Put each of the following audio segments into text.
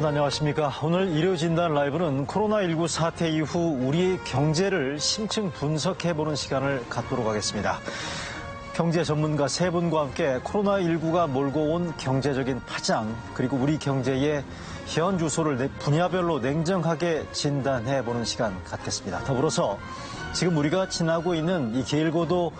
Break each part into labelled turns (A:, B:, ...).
A: 여러분 안녕하십니까. 오늘 일요진단 라이브는 코로나19 사태 이후 우리의 경제를 심층 분석해보는 시간을 갖도록 하겠습니다. 경제 전문가 세 분과 함께 코로나19가 몰고 온 경제적인 파장, 그리고 우리 경제의 현 주소를 분야별로 냉정하게 진단해보는 시간 갖겠습니다. 더불어서 지금 우리가 지나고 있는 이 길고도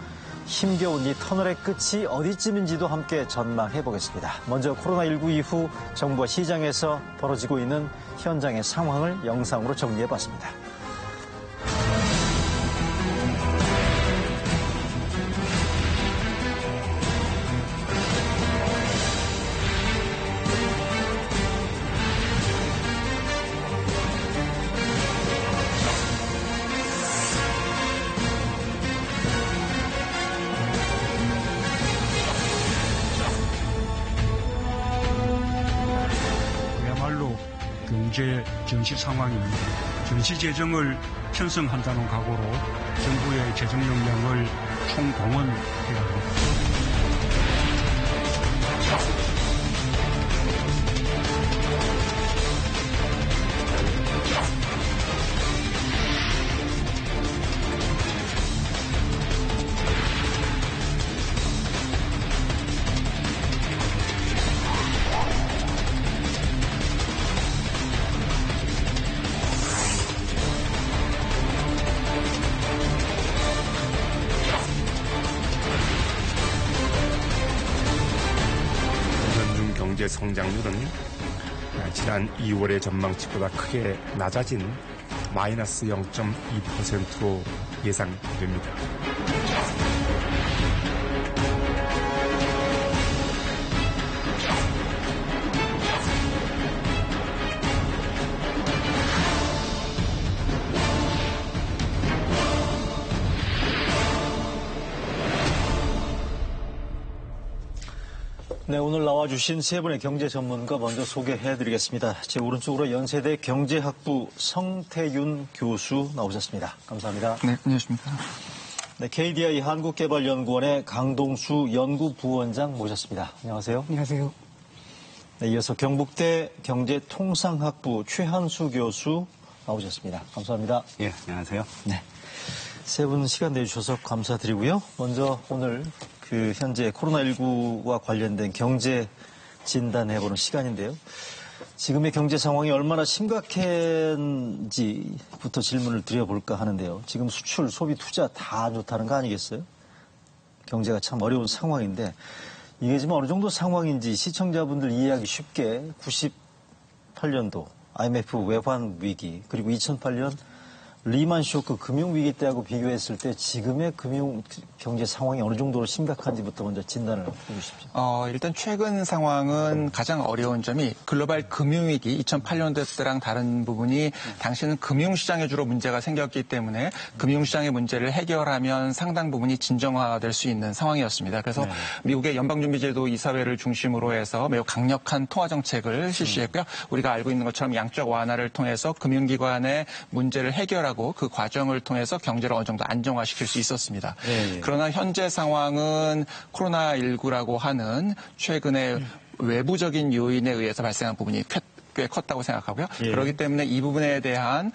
A: 힘겨운 이 터널의 끝이 어디쯤인지도 함께 전망해보겠습니다. 먼저 코로나19 이후 정부와 시장에서 벌어지고 있는 현장의 상황을 영상으로 정리해봤습니다.
B: 경제 전시 상황입니다. 전시 재정을 편성한다는 각오로 정부의 재정 역량을 총동원해야 합니다.
C: 경제 성장률은 지난 2월의 전망치보다 크게 낮아진 마이너스 0.2%로 예상됩니다.
A: 네, 오늘 나와주신 세 분의 경제 전문가 먼저 소개해드리겠습니다. 제 오른쪽으로 연세대 경제학부 성태윤 교수 나오셨습니다. 감사합니다.
D: 네, 안녕하십니까.
A: 네, KDI 한국개발연구원의 강동수 연구부원장 모셨습니다. 안녕하세요.
D: 안녕하세요.
A: 네, 이어서 경북대 경제통상학부 최한수 교수 나오셨습니다. 감사합니다.
E: 예, 안녕하세요.
A: 네, 세 분 시간 내주셔서 감사드리고요. 먼저 오늘 현재 코로나19와 관련된 경제 진단해보는 시간인데요. 지금의 경제 상황이 얼마나 심각한지부터 질문을 드려볼까 하는데요. 지금 수출, 소비, 투자 다 안 좋다는 거 아니겠어요? 경제가 참 어려운 상황인데 이게 지금 어느 정도 상황인지 시청자분들 이해하기 쉽게 98년도 IMF 외환 위기 그리고 2008년 리만 쇼크 금융위기 때하고 비교했을 때 지금의 경제 상황이 어느 정도로 심각한지부터 먼저 진단을 해주십시오.
D: 일단 최근 상황은 가장 어려운 점이 글로벌 금융위기 2008년도 때랑 다른 부분이 당시는 금융시장에 주로 문제가 생겼기 때문에 금융시장의 문제를 해결하면 상당 부분이 진정화될 수 있는 상황이었습니다. 그래서 미국의 연방준비제도 이사회를 중심으로 해서 매우 강력한 통화정책을 실시했고요. 우리가 알고 있는 것처럼 양적 완화를 통해서 금융기관의 문제를 해결하고 그 과정을 통해서 경제를 어느 정도 안정화시킬 수 있었습니다. 그러나 현재 상황은 코로나19라고 하는 최근에 외부적인 요인에 의해서 발생한 부분이 꽤 컸다고 생각하고요. 그렇기 때문에 이 부분에 대한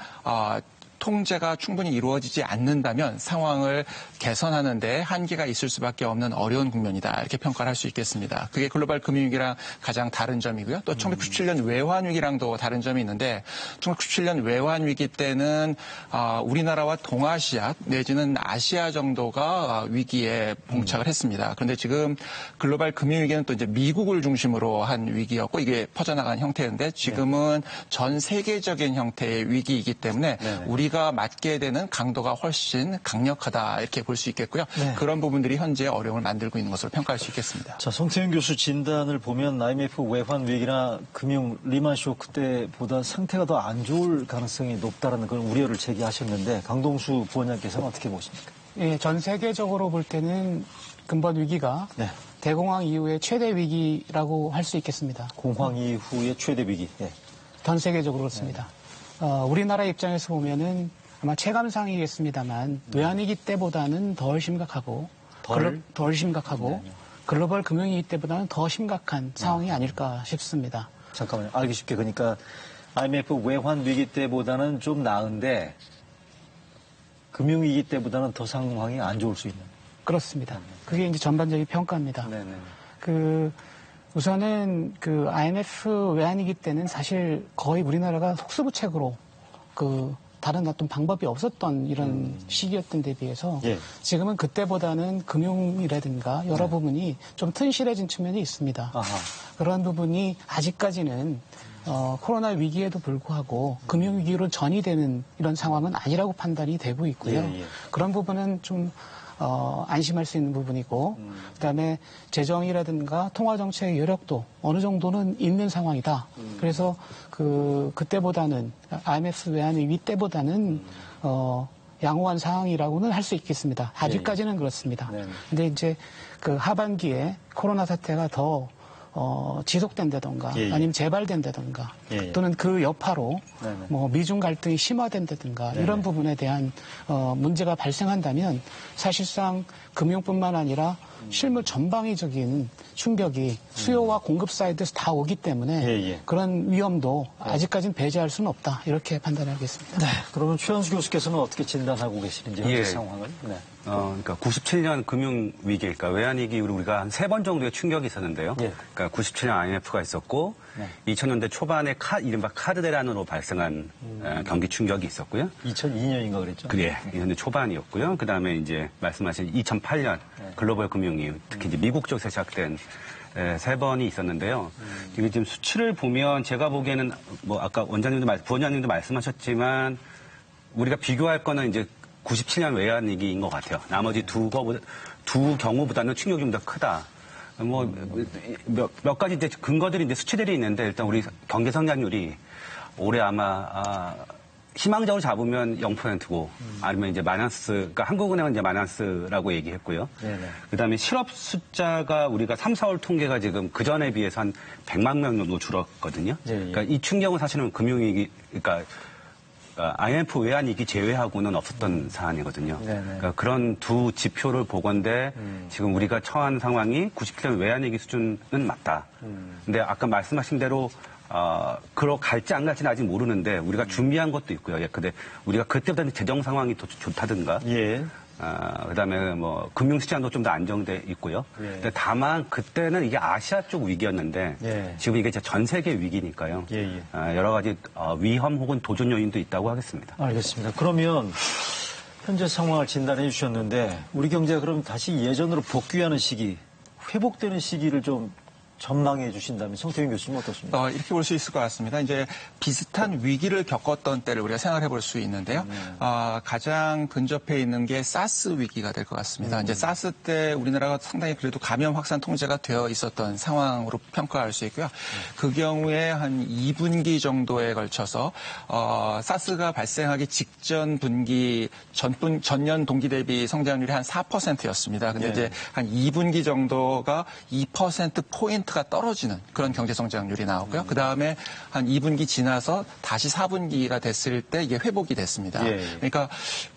D: 통제가 충분히 이루어지지 않는다면 상황을 개선하는 데 한계가 있을 수밖에 없는 어려운 국면이다. 이렇게 평가를 할 수 있겠습니다. 그게 글로벌 금융위기랑 가장 다른 점이고요. 또 1997년 외환위기랑도 다른 점이 있는데 1997년 외환위기 때는 우리나라와 동아시아 내지는 아시아 정도가 위기에 봉착을 했습니다. 그런데 지금 글로벌 금융위기는 또 이제 미국을 중심으로 한 위기였고 이게 퍼져나간 형태인데 지금은 전 세계적인 형태의 위기이기 때문에 우리가 맞게 되는 강도가 훨씬 강력하다 이렇게 볼 수 있겠고요. 그런 부분들이 현재 어려움을 만들고 있는 것으로 평가할 수 있겠습니다.
A: 자, 성태윤 교수 진단을 보면 IMF 외환 위기나 금융 리만 쇼크 때보다 상태가 더 안 좋을 가능성이 높다라는 그런 우려를 제기하셨는데 강동수 부원장께서는 어떻게 보십니까?
F: 예, 전 세계적으로 볼 때는 근본 위기가 대공황 이후의 최대 위기라고 할 수 있겠습니다.
A: 공황 이후의 최대 위기.
F: 전 세계적으로 그렇습니다. 우리나라 입장에서 보면은 아마 체감상이겠습니다만 외환위기 때보다는 덜 심각하고 글로벌 금융위기 때보다는 더 심각한 상황이 아닐까 싶습니다.
A: 잠깐만요. 알기 쉽게 그러니까 IMF 외환 위기 때보다는 좀 나은데 금융 위기 때보다는 더 상황이 안 좋을 수 있는.
F: 그렇습니다. 그게 이제 전반적인 평가입니다.
A: 네네.
F: 우선은 IMF 외환위기 때는 사실 거의 우리나라가 속수무책으로 다른 어떤 방법이 없었던 이런 시기였던 데 비해서
A: 예.
F: 지금은 그때보다는 금융이라든가 여러 부분이 좀 튼실해진 측면이 있습니다.
A: 아하.
F: 그런 부분이 아직까지는 코로나 위기에도 불구하고 금융위기로 전이되는 이런 상황은 아니라고 판단이 되고 있고요.
A: 예, 예.
F: 그런 부분은 좀 안심할 수 있는 부분이고 그다음에 재정이라든가 통화정책의 여력도 어느 정도는 있는 상황이다. 그래서 그때보다는 IMF 외환위기 때보다는 양호한 상황이라고는 할 수 있겠습니다. 아직까지는 그렇습니다.
A: 네네.
F: 근데 이제 하반기에 코로나 사태가 더 지속된다던가
A: 예, 예.
F: 아니면 재발된다던가
A: 예, 예.
F: 또는 그 여파로
A: 네네.
F: 뭐 미중 갈등이 심화된다든가 이런 부분에 대한 문제가 발생한다면 사실상 금융뿐만 아니라 실물 전방위적인 충격이 수요와 공급 사이드에서 다 오기 때문에
A: 예, 예.
F: 그런 위험도 아직까지는 배제할 수는 없다 이렇게 판단하겠습니다.
A: 네. 그러면 최현수 교수께서는 어떻게 진단하고 계시는지 현재
E: 예.
A: 상황을? 네.
E: 그러니까 97년 금융위기, 그러니까 외환위기 이후로 우리가 한 3번 정도의 충격이 있었는데요.
A: 예.
E: 그러니까 97년 IMF가 있었고,
A: 네.
E: 2000년대 초반에 이른바 카드 대란으로 발생한 경기 충격이 있었고요.
A: 2002년인가 그랬죠?
E: 그게 2000년대 초반이었고요. 그 다음에 이제 말씀하신 2008년 글로벌 금융위기, 특히 이제 미국 쪽에서 시작된 3번이 있었는데요. 이게 지금 수치를 보면 제가 보기에는 뭐 아까 부원장님도 말씀하셨지만 우리가 비교할 거는 이제 97년 외환위기인 것 같아요. 나머지 두 경우보다는 충격이 좀 더 크다. 뭐, 몇 가지 이제 근거들이 이제 수치들이 있는데 일단 우리 경제 성장률이 올해 아마, 희망적으로 잡으면 0%고 아니면 이제 마이너스, 그러니까 한국은행은 이제 마이너스라고 얘기했고요.
A: 네네.
E: 그 다음에 실업 숫자가 우리가 3, 4월 통계가 지금 그 전에 비해서 한 100만 명 정도 줄었거든요.
A: 예, 예.
E: 그러니까 이 충격은 사실은 금융위기, 그러니까 IMF 외환위기 제외하고는 없었던 사안이거든요.
A: 네네.
E: 그러니까 그런 두 지표를 보건대 지금 우리가 처한 상황이 97년 외환위기 수준은 맞다. 근데 아까 말씀하신 대로 갈지 안 갈지는 아직 모르는데 우리가 준비한 것도 있고요. 예, 근데 우리가 그때보다는 재정 상황이 더 좋다든가.
A: 예.
E: 그다음에 뭐 금융시장도 좀 더 안정돼 있고요.
A: 예.
E: 근데 다만 그때는 이게 아시아 쪽 위기였는데
A: 예.
E: 지금 이게 전 세계 위기니까요.
A: 예, 예.
E: 여러 가지 위험 혹은 도전 요인도 있다고 하겠습니다.
A: 알겠습니다. 그러면 현재 상황을 진단해 주셨는데 우리 경제가 그럼 다시 예전으로 복귀하는 시기, 회복되는 시기를 좀 전망해 주신다면 성태균 교수님 어떻습니까?
D: 이렇게 볼 수 있을 것 같습니다. 이제 비슷한 위기를 겪었던 때를 우리가 생각해 볼 수 있는데요. 가장 근접해 있는 게 사스 위기가 될 것 같습니다. 이제 사스 때 우리나라가 상당히 그래도 감염 확산 통제가 되어 있었던 상황으로 평가할 수 있고요. 그 경우에 한 2분기 정도에 걸쳐서 사스가 발생하기 직전 분기 전년 동기 대비 성장률이 한 4%였습니다. 근데 이제 한 2분기 정도가 2% 포인트가 떨어지는 그런 경제 성장률이 나오고요. 그 다음에 한 2분기 지나서 다시 4분기가 됐을 때 이게 회복이 됐습니다. 그러니까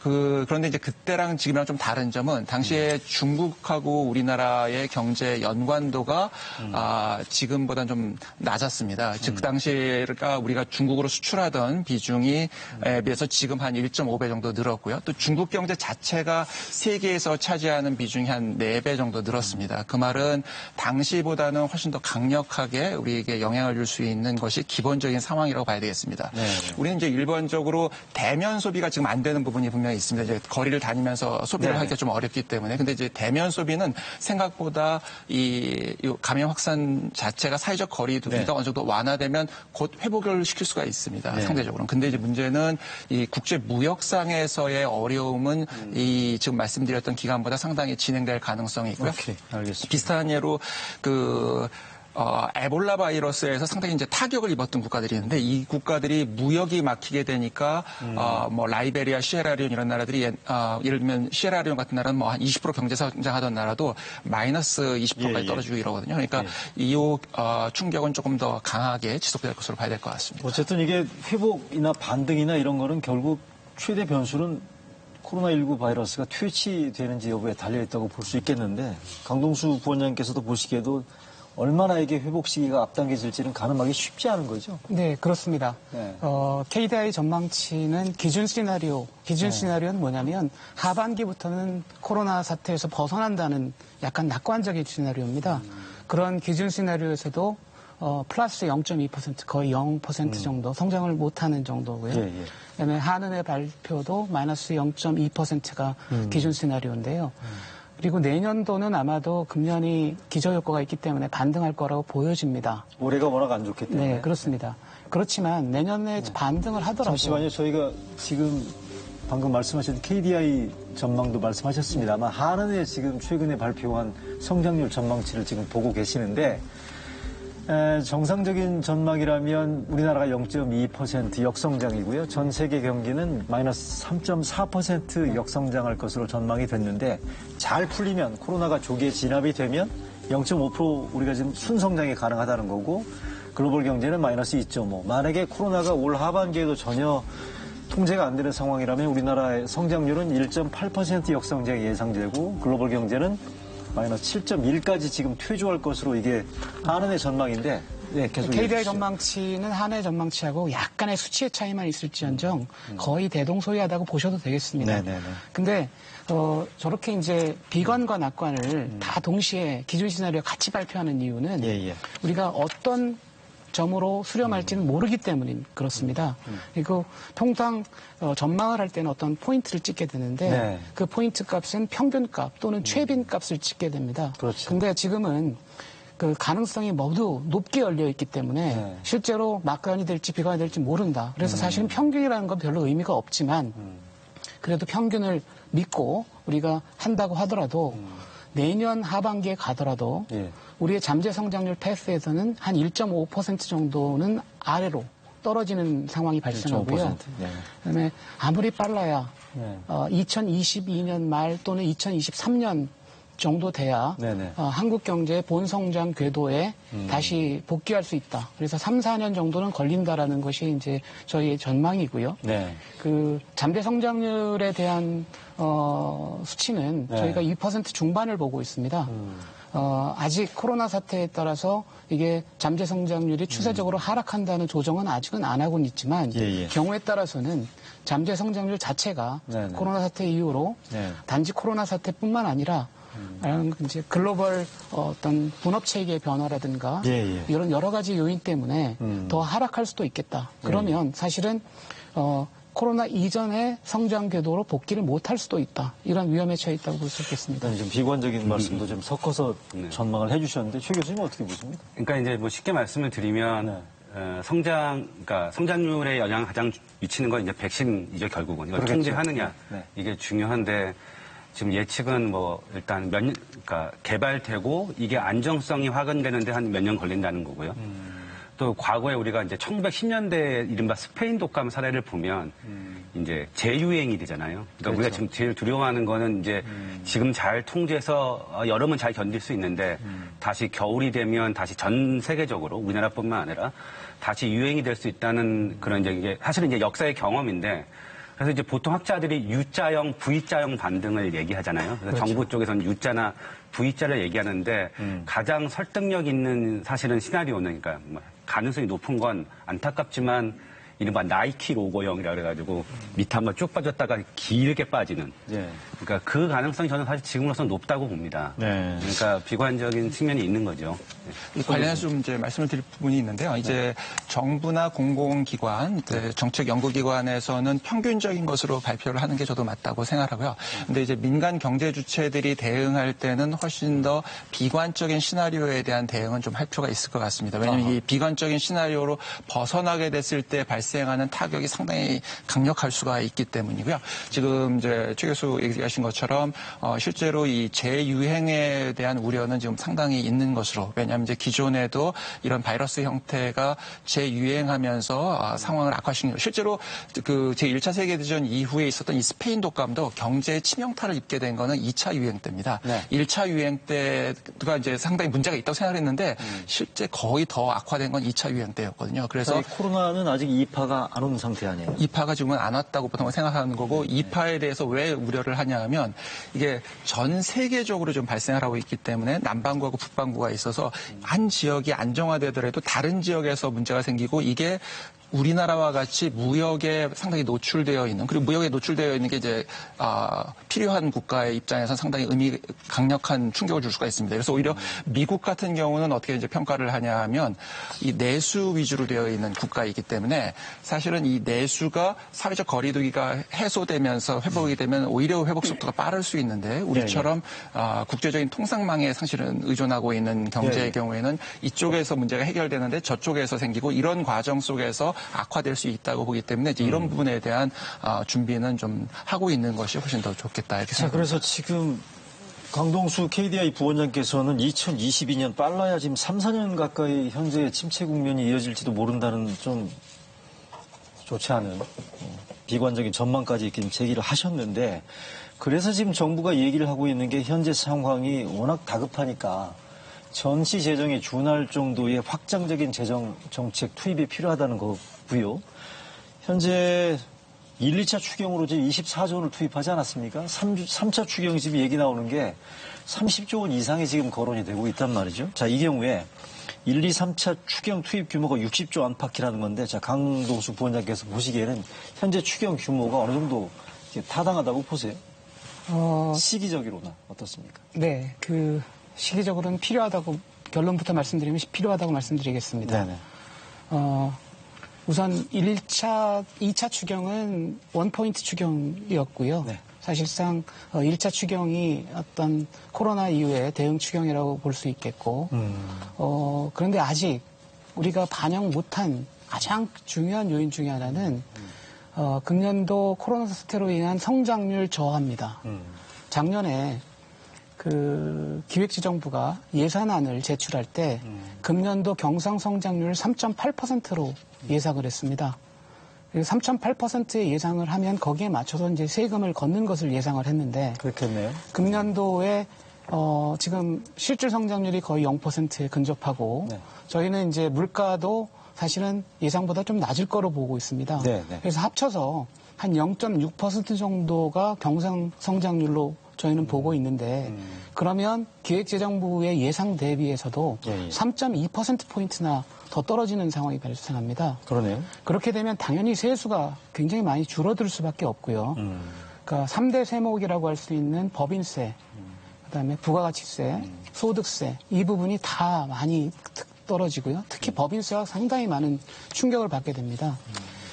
D: 그런데 이제 그때랑 지금이랑 좀 다른 점은 당시에 중국하고 우리나라의 경제 연관도가 지금보다는 좀 낮았습니다. 즉 그 당시가 우리가 중국으로 수출하던 비중에 비해서 지금 한 1.5배 정도 늘었고요. 또 중국 경제 자체가 세계에서 차지하는 비중이 한 4배 정도 늘었습니다. 그 말은 당시보다는 훨씬 더 강력하게 우리에게 영향을 줄 수 있는 것이 기본적인 상황이라고 봐야 되겠습니다. 우리는 이제 일반적으로 대면 소비가 지금 안 되는 부분이 분명히 있습니다. 이제 거리를 다니면서 소비를 하기가 좀 어렵기 때문에. 근데 이제 대면 소비는 생각보다 이 감염 확산 자체가 사회적 거리 두기가 어느 정도 완화되면 곧 회복을 시킬 수가 있습니다. 상대적으로는. 근데 이제 문제는 이 국제 무역상에서의 어려움은 이 지금 말씀드렸던 기간보다 상당히 진행될 가능성이 있고요.
A: 오케이, 알겠습니다.
D: 비슷한 예로 에볼라 바이러스에서 상당히 이제 타격을 입었던 국가들이 있는데 이 국가들이 무역이 막히게 되니까 뭐 라이베리아, 시에라리온 이런 나라들이 예를 들면 시에라리온 같은 나라는 뭐 한 20% 경제 성장하던 나라도 마이너스 20%까지 떨어지고 이러거든요. 그러니까 이 충격은 조금 더 강하게 지속될 것으로 봐야 될 것 같습니다.
A: 어쨌든 이게 회복이나 반등이나 이런 거는 결국 최대 변수는 코로나19 바이러스가 퇴치되는지 여부에 달려있다고 볼 수 있겠는데 강동수 부원장께서도 보시기에도 얼마나 이게 회복 시기가 앞당겨질지는 가늠하기 쉽지 않은 거죠.
F: 네, 그렇습니다.
A: 네.
F: KDI 전망치는 기준 시나리오는 뭐냐면 하반기부터는 코로나 사태에서 벗어난다는 약간 낙관적인 시나리오입니다. 그런 기준 시나리오에서도 플러스 0.2% 거의 0% 정도 성장을 못하는 정도고요.
A: 예, 예.
F: 그다음에 한은의 발표도 마이너스 0.2%가 기준 시나리오인데요. 그리고 내년도는 아마도 금년이 기저효과가 있기 때문에 반등할 거라고 보여집니다.
A: 올해가 워낙 안 좋기 때문에.
F: 네, 그렇습니다. 그렇지만 내년에 반등을 하더라도
A: 잠시만요. 저희가 지금 방금 말씀하신 KDI 전망도 말씀하셨습니다만 한은의 지금 최근에 발표한 성장률 전망치를 지금 보고 계시는데 정상적인 전망이라면 우리나라가 0.2% 역성장이고요. 전 세계 경기는 마이너스 3.4% 역성장할 것으로 전망이 됐는데 잘 풀리면 코로나가 조기에 진압이 되면 0.5% 우리가 지금 순성장이 가능하다는 거고 글로벌 경제는 마이너스 2.5. 만약에 코로나가 올 하반기에도 전혀 통제가 안 되는 상황이라면 우리나라의 성장률은 1.8% 역성장이 예상되고 글로벌 경제는 마이너스 7.1까지 지금 퇴조할 것으로 이게 한은의 전망인데 네, 계속
F: KDI 전망치는 한해 전망치하고 약간의 수치의 차이만 있을지언정 거의 대동소이하다고 보셔도 되겠습니다.
A: 네네네.
F: 근데 저렇게 이제 비관과 낙관을 다 동시에 기준 시나리오 같이 발표하는 이유는
A: 예.
F: 우리가 어떤 점으로 수렴할지는 모르기 때문인 그렇습니다. 그리고 통상 전망을 할 때는 어떤 포인트를 찍게 되는데
A: 네.
F: 그 포인트 값은 평균값 또는 최빈 값을 찍게 됩니다.
A: 그렇죠.
F: 근데 지금은 그 가능성이 모두 높게 열려 있기 때문에
A: 네.
F: 실제로 낙관이 될지 비관이 될지 모른다. 그래서 사실은 평균이라는 건 별로 의미가 없지만 그래도 평균을 믿고 우리가 한다고 하더라도 내년 하반기에 가더라도
A: 예.
F: 우리의 잠재 성장률 패스에서는 한 1.5% 정도는 아래로 떨어지는 상황이 발생하고요.
A: 1.5%. 네.
F: 그다음에 아무리 빨라야
A: 네.
F: 2022년 말 또는 2023년 정도 돼야
A: 네네.
F: 한국 경제의 본성장 궤도에 다시 복귀할 수 있다. 그래서 3, 4년 정도는 걸린다라는 것이 이제 저희의 전망이고요.
A: 네.
F: 그 잠재 성장률에 대한 수치는
A: 네.
F: 저희가 2% 중반을 보고 있습니다. 아직 코로나 사태에 따라서 이게 잠재 성장률이 추세적으로 하락한다는 조정은 아직은 안 하고는 있지만
A: 예.
F: 경우에 따라서는 잠재 성장률 자체가
A: 네네.
F: 코로나 사태 이후로
A: 네.
F: 단지 코로나 사태뿐만 아니라 이제 글로벌 어떤 분업 체계의 변화라든가
A: 예.
F: 이런 여러 가지 요인 때문에 더 하락할 수도 있겠다. 그러면 사실은 코로나 이전의 성장 궤도로 복귀를 못할 수도 있다. 이런 위험에 처해 있다고 볼 수 있겠습니다.
A: 일단 좀 비관적인 말씀도 좀 섞어서
E: 네.
A: 전망을 해주셨는데 최 교수님 어떻게 보십니까?
E: 그러니까 이제 뭐 쉽게 말씀을 드리면 그러니까 성장률에 영향을 가장 미치는 건 이제 백신이죠, 결국은. 이걸
A: 그러겠죠.
E: 통제하느냐.
A: 네.
E: 이게 중요한데 지금 예측은 뭐 일단 그러니까 개발되고 이게 안정성이 확인되는데 한 몇 년 걸린다는 거고요. 또 과거에 우리가 이제 1910년대 이른바 스페인 독감 사례를 보면 이제 재유행이 되잖아요. 그러니까
A: 그렇죠.
E: 우리가 지금 제일 두려워하는 거는 이제 지금 잘 통제해서 여름은 잘 견딜 수 있는데 다시 겨울이 되면 다시 전 세계적으로 우리나라뿐만 아니라 다시 유행이 될 수 있다는 그런 이제 사실은 이제 역사의 경험인데 그래서 이제 보통 학자들이 U자형, V자형 반등을 얘기하잖아요. 그래서
A: 그렇죠.
E: 정부 쪽에서는 U자나 V자를 얘기하는데 가장 설득력 있는 사실은 시나리오는 그러니까 가능성이 높은 건 안타깝지만 이른바 나이키 로고형이라 그래가지고 밑에 한번 쭉 빠졌다가 길게 빠지는.
A: 예.
E: 그러니까 그 가능성이 저는 사실 지금으로서는 높다고 봅니다.
A: 네.
E: 그러니까 비관적인 측면이 있는 거죠.
D: 이 관련해서 좀 이제 말씀을 드릴 부분이 있는데요. 이제 정부나 공공기관, 정책 연구기관에서는 평균적인 것으로 발표를 하는 게 저도 맞다고 생각하고요. 근데 이제 민간 경제 주체들이 대응할 때는 훨씬 더 비관적인 시나리오에 대한 대응은 좀 할 필요가 있을 것 같습니다. 왜냐하면 이 비관적인 시나리오로 벗어나게 됐을 때 발생하는 타격이 상당히 강력할 수가 있기 때문이고요. 지금 이제 최 교수 얘기하신 것처럼 실제로 이 재유행에 대한 우려는 지금 상당히 있는 것으로, 왜냐하면 이제 기존에도 이런 바이러스 형태가 재유행하면서 상황을 악화시키는, 실제로 그 제1차 세계대전 이후에 있었던 이 스페인 독감도 경제에 치명타를 입게 된 거는 2차 유행 때입니다.
A: 네.
D: 1차 유행 때가 이제 상당히 문제가 있다고 생각했는데 실제 거의 더 악화된 건 2차 유행 때였거든요. 그래서
A: 코로나는 아직 2파 2파가 안 온 상태 아니에요?
D: 2파가 지금은 안 왔다고 보통 생각하는 거고 2파에 대해서 왜 우려를 하냐면 이게 전 세계적으로 좀 발생을 하고 있기 때문에 남반구하고 북반구가 있어서 한 지역이 안정화되더라도 다른 지역에서 문제가 생기고 이게 우리나라와 같이 무역에 상당히 노출되어 있는, 그리고 무역에 노출되어 있는 게 이제 필요한 국가의 입장에서 상당히 강력한 충격을 줄 수가 있습니다. 그래서 오히려 미국 같은 경우는 어떻게 이제 평가를 하냐 하면 이 내수 위주로 되어 있는 국가이기 때문에 사실은 이 내수가 사회적 거리두기가 해소되면서 회복이 되면 오히려 회복 속도가 빠를 수 있는데 우리처럼 국제적인 통상망에 사실은 의존하고 있는 경제의 경우에는 이쪽에서 문제가 해결되는데 저쪽에서 생기고 이런 과정 속에서 악화될 수 있다고 보기 때문에 이제 이런 부분에 대한 준비는 좀 하고 있는 것이 훨씬 더 좋겠다 이렇게
A: 자,
D: 생각합니다.
A: 그래서 지금 강동수 KDI 부원장께서는 2022년 빨라야 지금 3, 4년 가까이 현재 침체 국면이 이어질지도 모른다는 좀 좋지 않은 비관적인 전망까지 지금 제기를 하셨는데 그래서 지금 정부가 얘기를 하고 있는 게 현재 상황이 워낙 다급하니까 전시 재정에 준할 정도의 확장적인 재정 정책 투입이 필요하다는 거고요. 현재 1, 2차 추경으로 지금 24조 원을 투입하지 않았습니까? 3차 추경이 지금 얘기 나오는 게 30조 원 이상이 지금 거론이 되고 있단 말이죠. 자, 이 경우에 1, 2, 3차 추경 투입 규모가 60조 안팎이라는 건데, 자, 강동수 부원장께서 보시기에는 현재 추경 규모가 어느 정도 타당하다고 보세요? 시기적으로나 어떻습니까?
F: 네, 시기적으로는 필요하다고 결론부터 말씀드리면 필요하다고 말씀드리겠습니다.
A: 네네.
F: 우선 1차, 2차 추경은 원포인트 추경이었고요.
A: 네.
F: 사실상 1차 추경이 어떤 코로나 이후에 대응 추경이라고 볼 수 있겠고 그런데 아직 우리가 반영 못한 가장 중요한 요인 중에 하나는 금년도 코로나 사태로 인한 성장률 저하입니다. 작년에 기획재정부가 예산안을 제출할 때 금년도 경상성장률 3.8%로 예상을 했습니다. 3.8%의 예상을 하면 거기에 맞춰서 이제 세금을 걷는 것을 예상을 했는데
A: 그렇겠네요.
F: 금년도에 지금 실질 성장률이 거의 0%에 근접하고
A: 네.
F: 저희는 이제 물가도 사실은 예상보다 좀 낮을 거로 보고 있습니다.
A: 네, 네.
F: 그래서 합쳐서 한 0.6% 정도가 경상성장률로 저희는 보고 있는데 그러면 기획재정부의 예상 대비해서도 3.2%포인트나 더 떨어지는 상황이 발생합니다.
A: 그러네요.
F: 그렇게 되면 당연히 세수가 굉장히 많이 줄어들 수밖에 없고요. 그러니까 3대 세목이라고 할 수 있는 법인세, 그다음에 부가가치세, 소득세 이 부분이 다 많이 떨어지고요. 특히 법인세가 상당히 많은 충격을 받게 됩니다.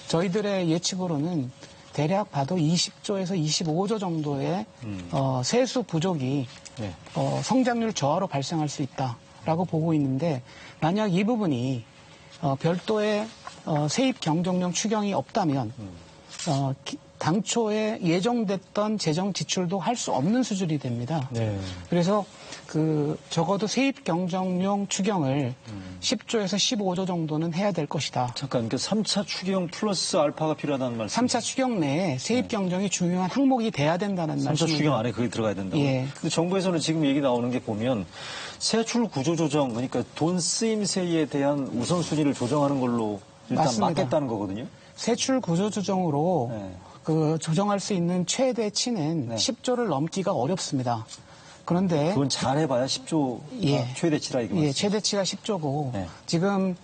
F: 저희들의 예측으로는 대략 봐도 20조에서 25조 정도의 세수 부족이 성장률 저하로 발생할 수 있다라고 보고 있는데 만약 이 부분이 별도의 세입 경정용 추경이 없다면 당초에 예정됐던 재정 지출도 할 수 없는 수준이 됩니다.
A: 네.
F: 그래서 적어도 세입 경정용 추경을 10조에서 15조 정도는 해야 될 것이다.
A: 잠깐, 3차 추경 플러스 알파가 필요하다는 말씀.
F: 3차 추경 내에 세입 경정이 중요한 항목이 돼야 된다는 말씀입니다.
A: 3차 추경 안에 그게 들어가야 된다고.
F: 예.
A: 근데 정부에서는 지금 얘기 나오는 게 보면 세출 구조 조정, 그러니까 돈 쓰임세에 대한 우선순위를 조정하는 걸로 일단
F: 맞습니다.
A: 막겠다는 거거든요.
F: 세출 구조 조정으로 조정할 수 있는 최대치는 10조를 넘기가 어렵습니다. 그런데
A: 그건 잘해봐야 10조 최대치라 이거 맞습니다.
F: 최대치가 10조고
A: 네.
F: 지금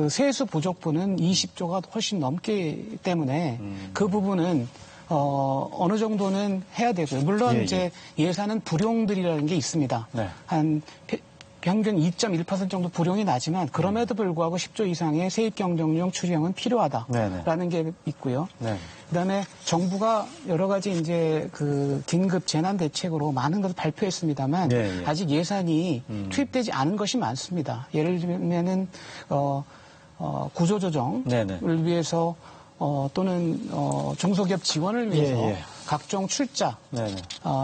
F: 세수 부족분은 20조가 훨씬 넘기 때문에 그 부분은 어느 정도는 해야 되고요. 물론 이제 예산은 불용들이라는 게 있습니다.
A: 네.
F: 한 평균 2.1% 정도 불용이 나지만 그럼에도 불구하고 10조 이상의 세입 경정용 추경은 필요하다라는 게 있고요.
A: 네.
F: 그다음에 정부가 여러 가지 이제 긴급 재난 대책으로 많은 것을 발표했습니다만 아직 예산이 투입되지 않은 것이 많습니다. 예를 들면은 구조 조정을 위해서 또는 중소기업 지원을 위해서 각종 출자,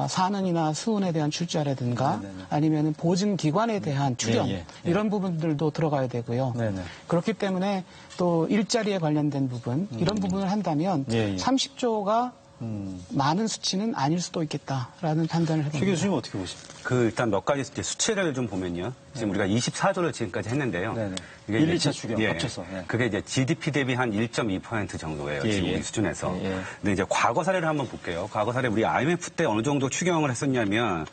F: 산은이나 수은에 대한 출자라든가 아니면 보증기관에 대한 출연 이런 부분들도 들어가야 되고요. 그렇기 때문에 또 일자리에 관련된 부분 이런 부분을 한다면 30조가 많은 수치는 아닐 수도 있겠다라는 판단을
A: 최
F: 해봅니다.
A: 교수님 어떻게 보십니까?
E: 일단 몇 가지 이제 수치를 좀 보면요. 지금 우리가 24조를 지금까지 했는데요.
A: 네네.
E: 이게
A: 1,
E: 이제
A: 2차 추경 합쳐서. 네.
E: 그게 이제 GDP 대비 한 1.2% 정도예요.
A: 예,
E: 지금
A: 예.
E: 우리 수준에서.
A: 예.
E: 근데 이제 과거 사례를 한번 볼게요. 과거 사례 우리 IMF 때 어느 정도 추경을 했었냐면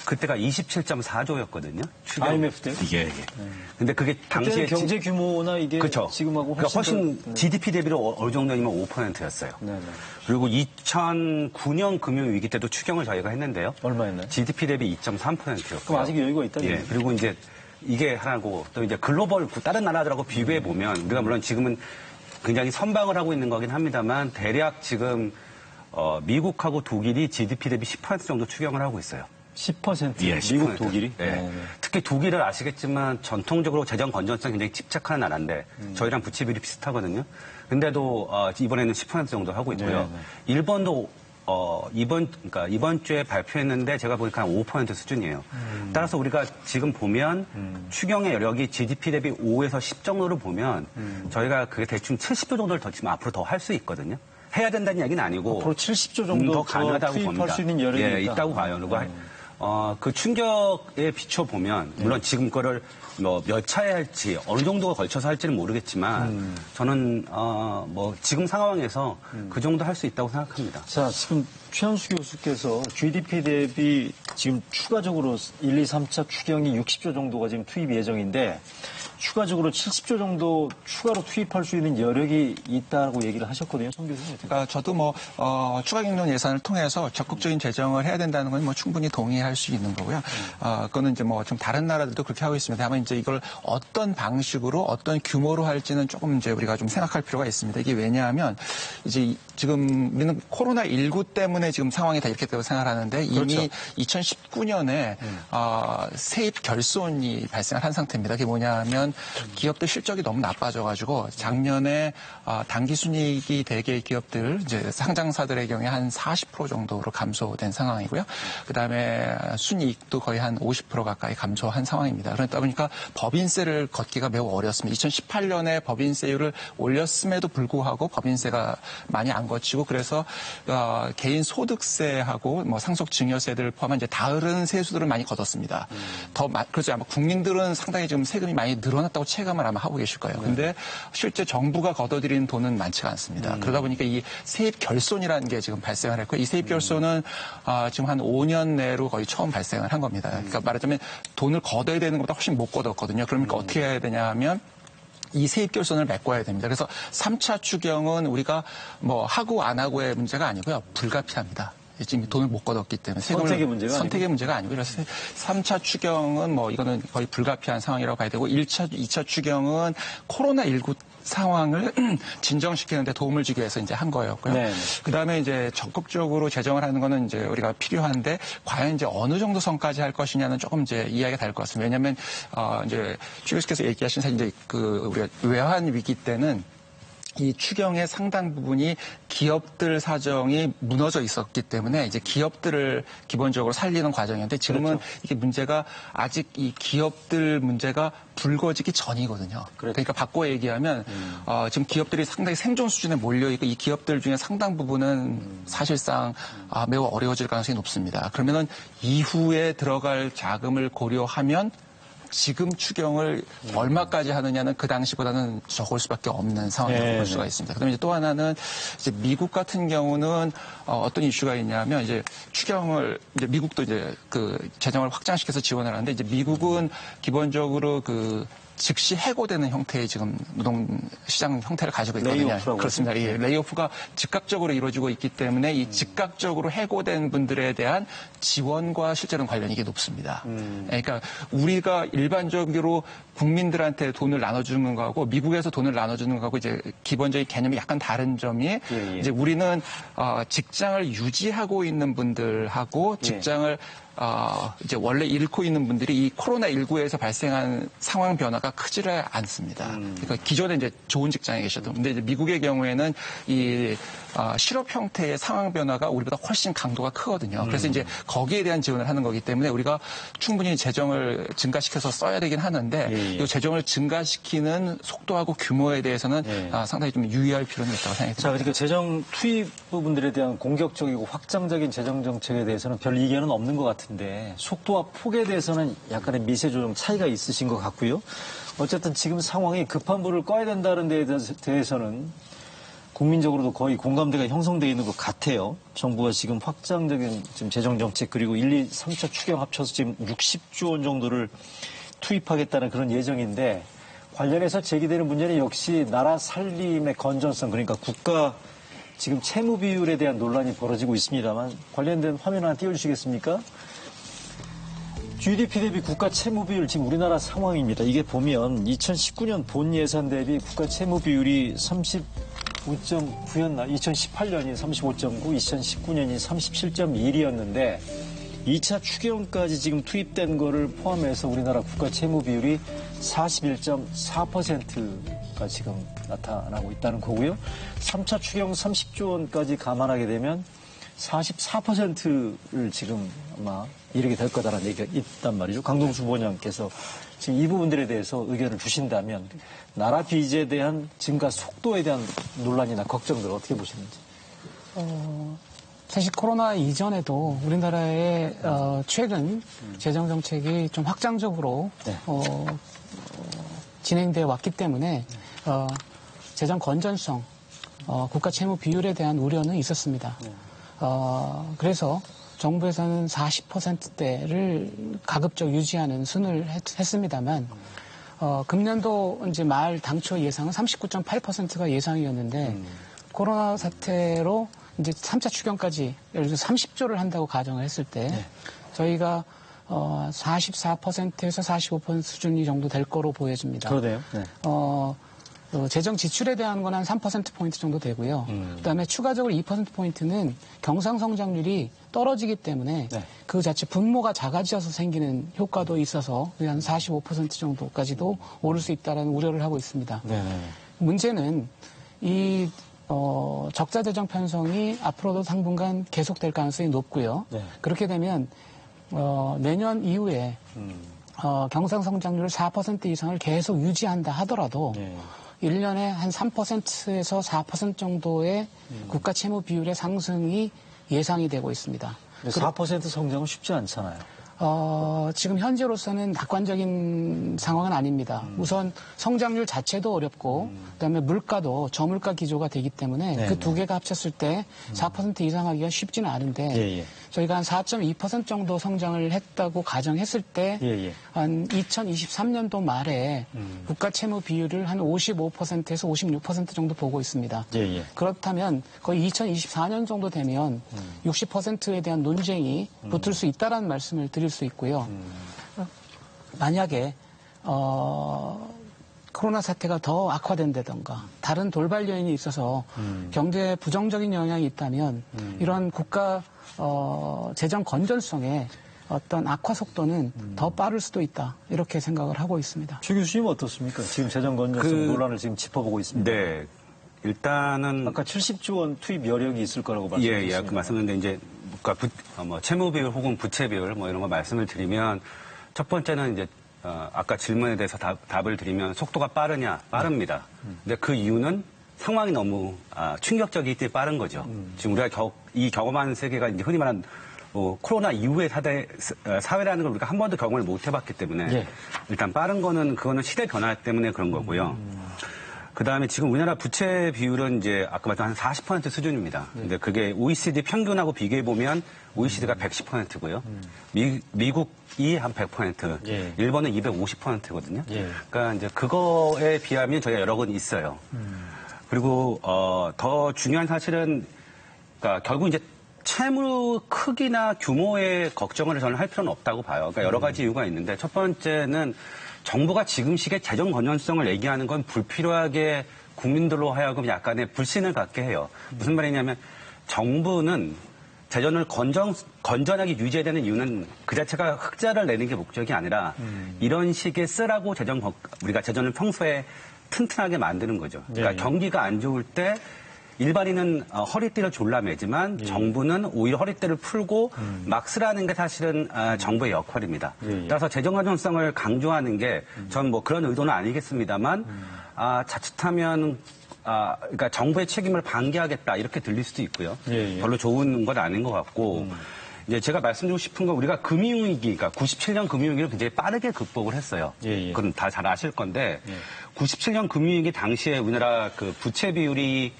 E: 그때가 27.4조였거든요.
A: IMF 때요?
E: 예. 근데 그게 당시에
A: 그때는 경제 규모나 이게
E: 그렇죠.
A: 지금하고
E: 그러니까 훨씬
A: 더-
E: GDP 대비로 어느 정도냐면 5%였어요.
A: 네네.
E: 그리고 2009년 금융위기 때도 추경을 저희가 했는데요.
A: 얼마였나요?
E: GDP 대비 2.3%였고요.
A: 그럼 아직 여유가 있다.
E: 예. 그리고 이제 이게 하나고 또 이제 글로벌 다른 나라들하고 비교해 보면 우리가 물론 지금은 굉장히 선방을 하고 있는 거긴 합니다만 대략 지금 미국하고 독일이 GDP 대비 10% 정도 추경을 하고 있어요.
A: 10%?
E: 예,
A: 미국,
E: 10%.
A: 독일이?
E: 예.
A: 네.
E: 특히 독일을 아시겠지만 전통적으로 재정 건전성 굉장히 집착하는 나라인데 저희랑 부채 비율이 비슷하거든요. 근데도 이번에는 10% 정도 하고 있고요.
A: 네, 네.
E: 일본도 이번 주에 발표했는데 제가 보니까 한 5% 수준이에요. 따라서 우리가 지금 보면 추경의 여력이 GDP 대비 5에서 10 정도를 보면 저희가 그게 대충 70조 정도를 더 지금 앞으로 더 할 수 있거든요. 해야 된다는 얘기는 아니고
A: 앞으로 70조 정도
E: 더 가능하다고
A: 투입할
E: 봅니다.
A: 수 있는 여력이
E: 예,
A: 있다.
E: 있다고 봐요. 그리고 그 충격에 비춰 보면 물론 지금 거를 몇 차에 할지 어느 정도가 걸쳐서 할지는 모르겠지만 저는 지금 상황에서 그 정도 할 수 있다고 생각합니다.
A: 자, 지금 최현수 교수께서 GDP 대비 지금 추가적으로 1, 2, 3차 추경이 60조 정도가 지금 투입 예정인데 추가적으로 70조 정도 추가로 투입할 수 있는 여력이 있다고 얘기를 하셨거든요. 송 교수님.
D: 그러니까 저도 추가 경론 예산을 통해서 적극적인 재정을 해야 된다는 건 충분히 동의할 수 있는 거고요. 그거는 이제 좀 다른 나라들도 그렇게 하고 있습니다. 다만 이제 이걸 어떤 방식으로 어떤 규모로 할지는 조금 이제 우리가 좀 생각할 필요가 있습니다. 이게 왜냐하면 이제 지금 우리는 코로나19 때문에 지금 상황이 다 이렇게 되고 생각하는데 이미 2019년에 세입 결손이 발생을 한 상태입니다. 그게 뭐냐면 기업들 실적이 너무 나빠져가지고 작년에 당기순이익이 대개 기업들 이제 상장사들의 경우에 한 40% 정도로 감소된 상황이고요. 그다음에 순이익도 거의 한 50% 가까이 감소한 상황입니다. 그러다 보니까 법인세를 걷기가 매우 어렵습니다. 2018년에 법인세율을 올렸음에도 불구하고 법인세가 많이 안 거치고 그래서 개인 소득세하고 상속증여세들을 포함한 이제 다른 세수들을 많이 걷었습니다. 그래서 아마 국민들은 상당히 지금 세금이 많이 늘어났다고 체감을 아마 하고 계실 거예요. 근데 실제 정부가 걷어들이는 돈은 많지가 않습니다. 그러다 보니까 이 세입 결손이라는 게 지금 발생을 했고 이 세입 결손은 지금 한 5년 내로 거의 처음 발생을 한 겁니다. 그러니까 말하자면 돈을 걷어야 되는 것보다 훨씬 못 걷었거든요. 그러니까 어떻게 해야 되냐 하면 이 세입 결손을 메꿔야 됩니다. 그래서 3차 추경은 우리가 하고 안 하고의 문제가 아니고요. 불가피합니다. 지금 돈을 못 걷었기 때문에 선택의 문제가 아니고 그래서 3차 추경은 이거는 거의 불가피한 상황이라고 봐야 되고 1차, 2차 추경은 코로나19 상황을 진정시키는 데 도움을 주기 위해서 이제 한 거였고요.
A: 네.
D: 그다음에 이제 적극적으로 재정을 하는 거는 이제 우리가 필요한데 과연 이제 어느 정도 선까지 할 것이냐는 조금 이제 이야기가 다를 것 같습니다. 왜냐하면 이제 최 교수께서 얘기하신 사실 이제 우리가 외환 위기 때는 이 추경의 상당 부분이 기업들 사정이 무너져 있었기 때문에 이제 기업들을 기본적으로 살리는 과정이었는데 지금은 이게 문제가 아직 이 기업들 문제가 불거지기 전이거든요. 그러니까 바꿔 얘기하면 지금 기업들이 상당히 생존 수준에 몰려있고 이 기업들 중에 상당 부분은 사실상 매우 어려워질 가능성이 높습니다. 그러면은 이후에 들어갈 자금을 고려하면 지금 추경을 얼마까지 하느냐는 그 당시보다는 적을 수밖에 없는 상황이라고 볼 수가 있습니다. 그다음에 이제 또 하나는 이제 미국 같은 경우는 어떤 이슈가 있냐면 이제 추경을 이제 미국도 이제 그 재정을 확장시켜서 지원을 하는데 이제 미국은 기본적으로 즉시 해고되는 형태의 지금 노동시장 형태를 가지고 있거든요.
A: 레이오프라고
D: 그렇습니다. 예, 레이오프가 즉각적으로 이루어지고 있기 때문에 이 즉각적으로 해고된 분들에 대한 지원과 실제로는 관련이 이게 높습니다. 그러니까 우리가 일반적으로 국민들한테 돈을 나눠주는 거하고 미국에서 돈을 나눠주는 거하고 이제 기본적인 개념이 약간 다른 점이 이제 우리는 직장을 유지하고 있는 분들하고 직장을 이제 원래 잃고 있는 분들이 이 코로나19에서 발생한 상황 변화가 크지를 않습니다. 그러니까 기존에 이제 좋은 직장에 계셔도. 근데 이제 미국의 경우에는 이 실업 형태의 상황 변화가 우리보다 훨씬 강도가 크거든요. 그래서 이제 거기에 대한 지원을 하는 거기 때문에 우리가 충분히 재정을 증가시켜서 써야 되긴 하는데 이 재정을 증가시키는 속도하고 규모에 대해서는 상당히 좀 유의할 필요는 있다고 생각합니다.
A: 자, 그러니까 재정 투입 부분들에 대한 공격적이고 확장적인 재정 정책에 대해서는 별 이견은 없는 것 같은데 속도와 폭에 대해서는 약간의 미세 조정 차이가 있으신 것 같고요. 어쨌든 지금 상황이 급한 불을 꺼야 된다는 데에 대해서는 국민적으로도 거의 공감대가 형성되어 있는 것 같아요. 정부가 지금 확장적인 지금 재정 정책 그리고 1, 2, 3차 추경 합쳐서 지금 60조 원 정도를 투입하겠다는 그런 예정인데 관련해서 제기되는 문제는 역시 나라 살림의 건전성 그러니까 국가 지금 채무 비율에 대한 논란이 벌어지고 있습니다만 관련된 화면 하나 띄워주시겠습니까? GDP 대비 국가 채무 비율 지금 우리나라 상황입니다. 이게 보면 2019년 본 예산 대비 국가 채무 비율이 35.9였나? 2018년이 35.9, 2019년이 37.1이었는데 2차 추경까지 지금 투입된 거를 포함해서 우리나라 국가 채무 비율이 41.4%가 지금 나타나고 있다는 거고요. 3차 추경 30조 원까지 감안하게 되면 44%를 지금 아마 이르게 될 거다라는 얘기가 있단 말이죠. 강동수 부원장께서 지금 이 부분들에 대해서 의견을 주신다면 나라 빚에 대한 증가 속도에 대한 논란이나 걱정들 어떻게 보시는지.
F: 사실 코로나 이전에도 우리나라의 최근 재정 정책이 좀 확장적으로 진행되어 왔기 때문에 재정 건전성, 국가 채무 비율에 대한 우려는 있었습니다. 그래서 정부에서는 40%대를 가급적 유지하는 순을 했습니다만 금년도 이제 말 당초 예상은 39.8%가 예상이었는데 코로나 사태로 이제 3차 추경까지 예를 들어 30조를 한다고 가정을 했을 때 저희가 44%에서 45% 수준이 정도 될 거로 보여집니다.
A: 그러네요. 네.
F: 재정 지출에 대한 건 한 3%포인트 정도 되고요. 그다음에 추가적으로 2%포인트는 경상 성장률이 떨어지기 때문에 그 자체 분모가 작아져서 생기는 효과도 있어서 한 45% 정도까지도 오를 수 있다는 우려를 하고 있습니다. 문제는 이 적자 재정 편성이 앞으로도 당분간 계속될 가능성이 높고요. 그렇게 되면 내년 이후에 경상 성장률 4% 이상을 계속 유지한다 하더라도 1년에 한 3%에서 4% 정도의 국가 채무 비율의 상승이 예상이 되고 있습니다.
A: 4% 성장은 쉽지 않잖아요.
F: 지금 현재로서는 낙관적인 상황은 아닙니다. 우선 성장률 자체도 어렵고 그다음에 물가도 저물가 기조가 되기 때문에 그 두 개가 합쳤을 때 4% 이상 하기가 쉽지는 않은데 저희가 한 4.2% 정도 성장을 했다고 가정했을 때 한 2023년도 말에 국가 채무 비율을 한 55%에서 56% 정도 보고 있습니다. 그렇다면 거의 2024년 정도 되면 60%에 대한 논쟁이 붙을 수 있다라는 말씀을 드릴 수 있고요. 만약에 코로나 사태가 더 악화된다던가 다른 돌발 요인이 있어서 경제에 부정적인 영향이 있다면 이런 국가 재정 건전성에 어떤 악화 속도는 더 빠를 수도 있다 이렇게 생각을 하고 있습니다.
A: 최 교수님 어떻습니까? 지금 재정 건전성 논란을 지금 짚어보고 있습니다.
E: 네. 일단은
A: 아까 70조 원 투입 여력이 있을 거라고 말씀하셨습니다.
E: 그 말씀인데 이제 채무 비율 혹은 부채 비율 이런 거 말씀을 드리면 첫 번째는 이제 아까 질문에 대해서 답을 드리면 속도가 빠르냐 빠릅니다. 근데 그 이유는 상황이 너무 충격적이기 때문에 빠른 거죠. 지금 우리가 이 경험한 세계가 이제 흔히 말하는 코로나 이후의 사회라는 걸 우리가 한 번도 경험을 못 해봤기 때문에 일단 빠른 거는 그거는 시대 변화 때문에 그런 거고요. 그 다음에 지금 우리나라 부채 비율은 이제 아까 말했던 한 40% 수준입니다. 근데 그게 OECD 평균하고 비교해보면 OECD가 110%고요. 미국이 한 100%, 일본은 250%거든요. 그러니까 이제 그거에 비하면 저희가 여러 건 있어요. 그리고, 더 중요한 사실은, 그러니까 결국 이제 채무 크기나 규모의 걱정을 저는 할 필요는 없다고 봐요. 그러니까 여러 가지 이유가 있는데 첫 번째는 정부가 지금 시기에 재정 건전성을 얘기하는 건 불필요하게 국민들로 하여금 약간의 불신을 갖게 해요. 무슨 말이냐면 정부는 재정을 건전하게 유지해야 되는 이유는 그 자체가 흑자를 내는 게 목적이 아니라 이런 식의 쓰라고 우리가 재정을 평소에 튼튼하게 만드는 거죠. 그러니까
A: 예.
E: 경기가 안 좋을 때 일반인은 허리띠를 졸라매지만 정부는 오히려 허리띠를 풀고 막 쓰라는 게 사실은 정부의 역할입니다. 따라서 재정 건전성을 강조하는 게 전 뭐 그런 의도는 아니겠습니다만 자칫하면 그러니까 정부의 책임을 방기하겠다 이렇게 들릴 수도 있고요. 별로 좋은 건 아닌 것 같고 이제 제가 말씀드리고 싶은 건 우리가 금융위기, 그러니까 97년 금융위기를 굉장히 빠르게 극복을 했어요. 그건 다 잘 아실 건데 97년 금융위기 당시에 우리나라 그 부채 비율이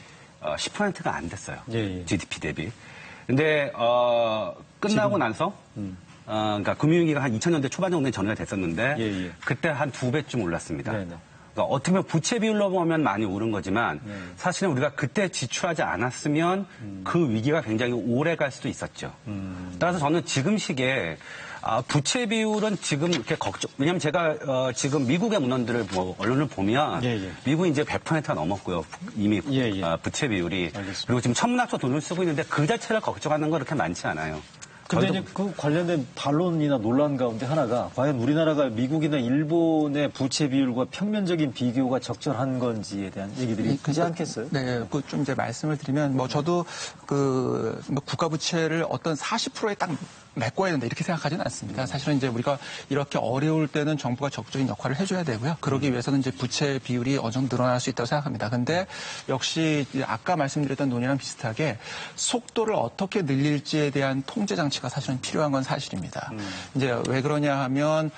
E: 10%가 안 됐어요. GDP 대비. 근데 끝나고 나서 그러니까 금융위기가 한 2000년대 초반 정도에 전개가 됐었는데 그때 한 2배쯤 올랐습니다. 그러니까 어떻게 보면 부채 비율로 보면 많이 오른 거지만 사실은 우리가 그때 지출하지 않았으면 그 위기가 굉장히 오래 갈 수도 있었죠. 따라서 저는 지금 시기에 부채 비율은 지금 이렇게 왜냐면 제가 지금 미국의 문헌들을 언론을 보면 미국이 이제 100%가 넘었고요. 이미 부채 비율이.
A: 알겠습니다.
E: 그리고 지금 천문학적 돈을 쓰고 있는데 그 자체를 걱정하는 건 그렇게 많지 않아요.
A: 근데 이제 그 관련된 반론이나 논란 가운데 하나가 과연 우리나라가 미국이나 일본의 부채 비율과 평면적인 비교가 적절한 건지에 대한 얘기들이 있지 않겠어요?
D: 네, 그 좀 이제 말씀을 드리면 저도 뭐 국가 부채를 어떤 40%에 딱 메꿔야 된다 이렇게 생각하지는 않습니다. 사실은 이제 우리가 이렇게 어려울 때는 정부가 적극적인 역할을 해줘야 되고요. 그러기 위해서는 이제 부채 비율이 어느 정도 늘어날 수 있다고 생각합니다. 근데 역시 아까 말씀드렸던 논의랑 비슷하게 속도를 어떻게 늘릴지에 대한 통제 장치가 사실은 필요한 건 사실입니다. 이제 왜 그러냐 하면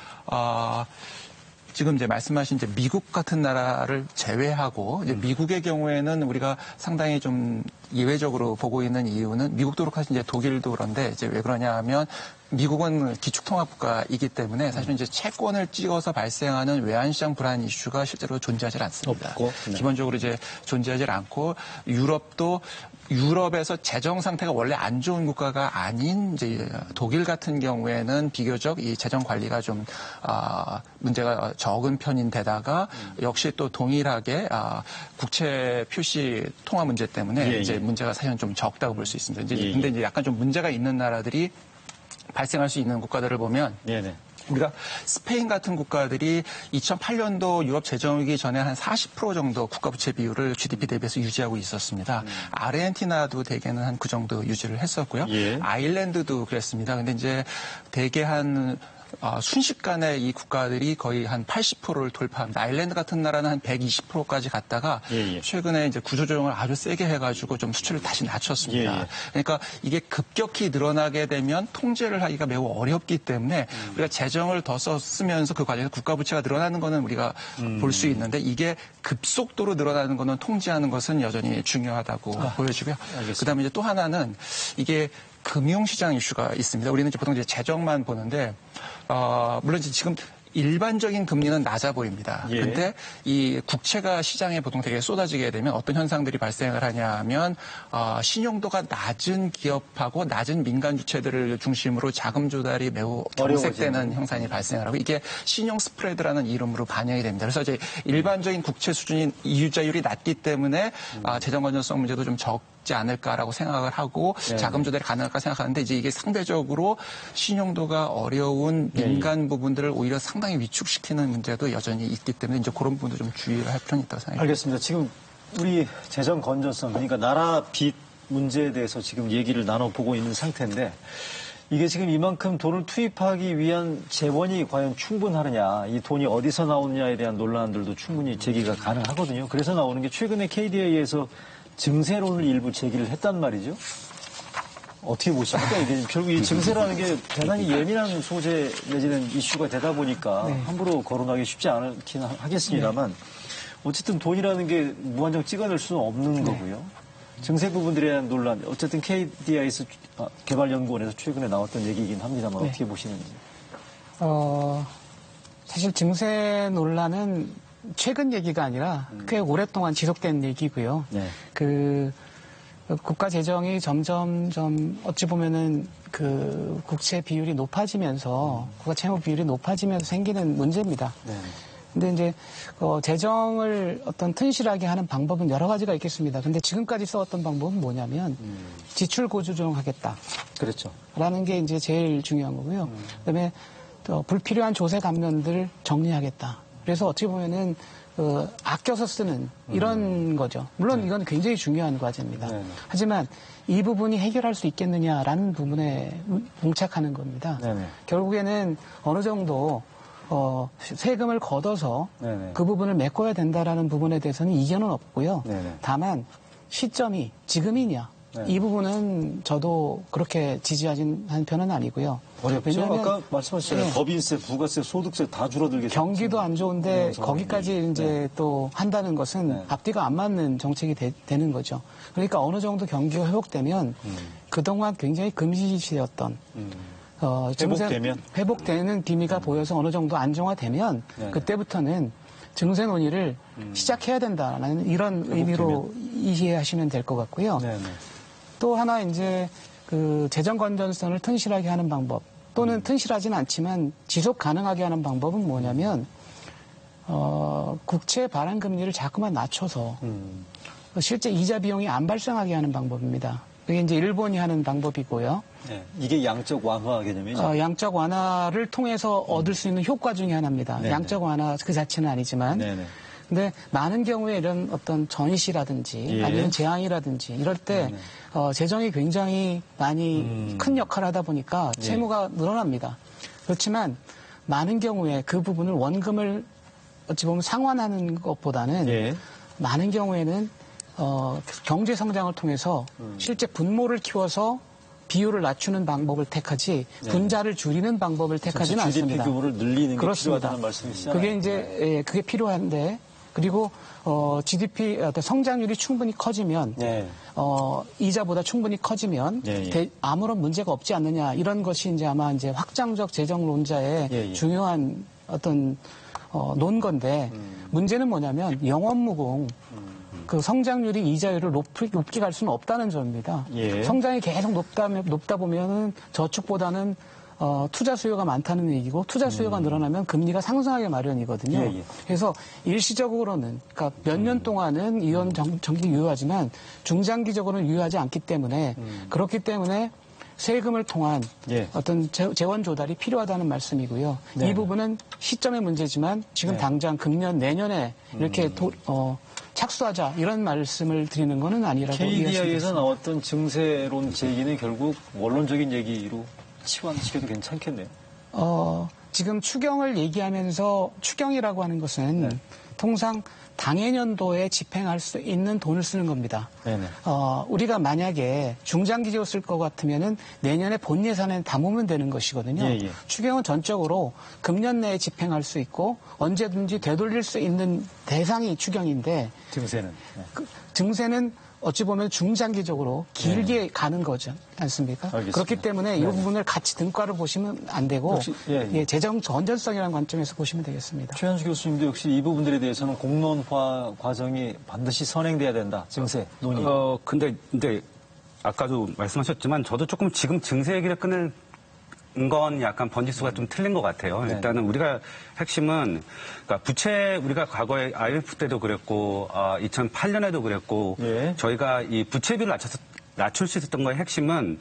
D: 지금 이제 말씀하신 이제 미국 같은 나라를 제외하고 이제 미국의 경우에는 우리가 상당히 좀 예외적으로 보고 있는 이유는 미국도 그렇고 이제 독일도 그런데 이제 왜 그러냐 하면 미국은 기축통화국가이기 때문에 사실은 이제 채권을 찍어서 발생하는 외환시장 불안 이슈가 실제로 존재하지 않습니다.
A: 없고,
D: 기본적으로 이제 존재하지 않고 유럽에서 재정 상태가 원래 안 좋은 국가가 아닌 이제 독일 같은 경우에는 비교적 이 재정 관리가 좀 문제가 적은 편인데다가 역시 또 동일하게 국채 표시 통화 문제 때문에 이제 문제가 사실은 좀 적다고 볼 수 있습니다. 근데 이제 약간 좀 문제가 있는 나라들이 발생할 수 있는 국가들을 보면 우리가 스페인 같은 국가들이 2008년도 유럽 재정위기 전에 한 40% 정도 국가부채 비율을 GDP 대비해서 유지하고 있었습니다. 아르헨티나도 대개는 한 그 정도 유지를 했었고요. 아일랜드도 그랬습니다. 근데 이제 대개 한 순식간에 이 국가들이 거의 한 80%를 돌파합니다. 아일랜드 같은 나라는 한 120%까지 갔다가 최근에 이제 구조조정을 아주 세게 해가지고 좀 수출을 다시 낮췄습니다. 그러니까 이게 급격히 늘어나게 되면 통제를 하기가 매우 어렵기 때문에 우리가 재정을 더 썼으면서 그 과정에서 국가 부채가 늘어나는 거는 우리가 볼 수 있는데 이게 급속도로 늘어나는 거는 통제하는 것은 여전히 중요하다고 보여지고요. 그다음에 이제 또 하나는 이게 금융시장 이슈가 있습니다. 우리는 이제 보통 이제 재정만 보는데 물론 지금 일반적인 금리는 낮아 보입니다. 그런데 이 국채가 시장에 보통 되게 쏟아지게 되면 어떤 현상들이 발생을 하냐면 신용도가 낮은 기업하고 낮은 민간 주체들을 중심으로 자금 조달이 매우 경색되는 형상이 발생을 하고 이게 신용 스프레드라는 이름으로 반영이 됩니다. 그래서 이제 일반적인 국채 수준인 이율자율이 낮기 때문에 재정 건전성 문제도 좀 적지 않을까라고 생각을 하고 자금 조달이 가능할까 생각하는데 이제 이게 상대적으로 신용도가 어려운 민간 부분들을 오히려 상당히 위축시키는 문제도 여전히 있기 때문에 이제 그런 부분도 좀 주의를 할 필요는 있다고 생각합니다.
A: 알겠습니다. 지금 우리 재정 건전성, 그러니까 나라 빚 문제에 대해서 지금 얘기를 나눠보고 있는 상태인데 이게 지금 이만큼 돈을 투입하기 위한 재원이 과연 충분하느냐, 이 돈이 어디서 나오느냐에 대한 논란들도 충분히 제기가 가능하거든요. 그래서 나오는 게 최근에 KDI에서 증세론을 일부 제기를 했단 말이죠. 어떻게 보십니까? 이게 결국 이 증세라는 게 대단히 예민한 소재 내지는 이슈가 되다 보니까 함부로 거론하기 쉽지 않긴 하겠습니다만 어쨌든 돈이라는 게 무한정 찍어낼 수는 없는 거고요. 증세 부분들에 대한 논란, 어쨌든 KDI에서 개발연구원에서 최근에 나왔던 얘기이긴 합니다만 어떻게 보시는지.
F: 사실 증세 논란은 최근 얘기가 아니라 꽤 오랫동안 지속된 얘기고요. 그 국가 재정이 점점 어찌 보면은 그 국채 비율이 높아지면서 국가 채무 비율이 높아지면서 생기는 문제입니다. 근데 이제 재정을 어떤 튼실하게 하는 방법은 여러 가지가 있겠습니다. 근데 지금까지 써왔던 방법은 뭐냐면 지출 고조정하겠다.
A: 그렇죠.
F: 라는 게 이제 제일 중요한 거고요. 그다음에 또 불필요한 조세 감면들 정리하겠다. 그래서 어찌 보면은 아껴서 쓰는 이런 거죠. 물론 이건 굉장히 중요한 과제입니다.
A: 네네.
F: 하지만 이 부분이 해결할 수 있겠느냐라는 부분에 봉착하는 겁니다.
A: 네네.
F: 결국에는 어느 정도 세금을 걷어서
A: 네네.
F: 그 부분을 메꿔야 된다라는 부분에 대해서는 이견은 없고요.
A: 네네.
F: 다만 시점이 지금이냐
A: 네.
F: 이 부분은 저도 그렇게 지지하는 편은 아니고요.
A: 어렵죠.
F: 왜냐하면
A: 아까 말씀하셨잖아요.
F: 네.
A: 법인세, 부가세, 소득세 다 줄어들겠죠.
F: 경기도 안 좋은데 거기까지 이제 또 한다는 것은
A: 네.
F: 앞뒤가 안 맞는 정책이 되는 거죠. 그러니까 어느 정도 경기가 회복되면 그동안 굉장히 금시시되었던
A: 회복되면?
F: 회복되는 기미가 보여서 어느 정도 안정화되면
A: 네네.
F: 그때부터는 증세 논의를 시작해야 된다라는 이런 의미로 이해하시면 될 것 같고요.
A: 네네.
F: 또 하나 이제 그 재정 건전성을 튼실하게 하는 방법 또는 튼실하지는 않지만 지속 가능하게 하는 방법은 뭐냐면 국채 발행 금리를 자꾸만 낮춰서 실제 이자 비용이 안 발생하게 하는 방법입니다. 이게 이제 일본이 하는 방법이고요.
A: 네. 이게 양적 완화 개념이죠.
F: 양적 완화를 통해서 얻을 수 있는 효과 중에 하나입니다.
A: 네네.
F: 양적 완화 그 자체는 아니지만.
A: 네네.
F: 근데 많은 경우에 이런 어떤 전시라든지
A: 예.
F: 아니면 재앙이라든지 이럴 때 재정이 굉장히 많이 큰 역할을 하다 보니까
A: 예.
F: 채무가 늘어납니다. 그렇지만 많은 경우에 그 부분을 원금을 어찌 보면 상환하는 것보다는
A: 예.
F: 많은 경우에는 경제 성장을 통해서 실제 분모를 키워서 비율을 낮추는 방법을 택하지 분자를 줄이는 방법을 택하지는
A: GDP
F: 않습니다.
A: 규모를 늘리는 게
F: 그렇습니다.
A: 필요하다는 말씀이시잖아요.
F: 그게 이제 예, 그게 필요한데 그리고 GDP 어떤 성장률이 충분히 커지면
A: 네.
F: 이자보다 충분히 커지면
A: 예, 예.
F: 아무런 문제가 없지 않느냐 이런 것이 이제 아마 이제 확장적 재정론자의
A: 예, 예.
F: 중요한 어떤 논건데 문제는 뭐냐면 영원무공 그 성장률이 이자율을 높게 갈 수는 없다는 점입니다.
A: 예.
F: 성장이 계속 높다 보면은 저축보다는 투자 수요가 많다는 얘기고 투자 수요가 늘어나면 금리가 상승하기 마련이거든요.
A: 예, 예.
F: 그래서 일시적으로는 그러니까 몇 년 동안은 이런 정책이 유효하지만 중장기적으로는 유효하지 않기 때문에 그렇기 때문에 세금을 통한
A: 예.
F: 어떤 재원 조달이 필요하다는 말씀이고요.
A: 네.
F: 이 부분은 시점의 문제지만 지금
A: 네.
F: 당장 금년 내년에 이렇게 착수하자 이런 말씀을 드리는 것은 아니라고
A: KDI에서
F: 이해하시겠습니다.
A: 나왔던 증세론 제기는 결국 원론적인 얘기로 치환시켜도 괜찮겠네요.
F: 지금 추경을 얘기하면서 추경이라고 하는 것은 통상 당해년도에 집행할 수 있는 돈을 쓰는 겁니다.
A: 네네.
F: 우리가 만약에 중장기적으로 쓸 것 같으면은 내년에 본 예산에 담으면 되는 것이거든요.
A: 예, 예.
F: 추경은 전적으로 금년 내에 집행할 수 있고 언제든지 되돌릴 수 있는 대상이 추경인데
A: 증세는. 네.
F: 증세는 어찌 보면 중장기적으로 길게 가는 거지 않습니까?
A: 알겠습니다.
F: 그렇기 때문에 이 부분을 같이 등가로 보시면 안 되고
A: 역시, 예.
F: 재정 건전성이라는 관점에서 보시면 되겠습니다.
A: 최현수 교수님도 역시 이 부분들에 대해서는 공론화 과정이 반드시 선행돼야 된다. 증세 논의.
E: 근데 아까도 말씀하셨지만 저도 조금 지금 증세 얘기를 끊을 건 약간 번지수가 좀 틀린 것 같아요.
A: 네.
E: 일단은 우리가 핵심은 그러니까 부채 우리가 과거에 IMF 때도 그랬고 2008년에도 그랬고
A: 예.
E: 저희가 이 부채비를 낮출 수 있었던 거의 핵심은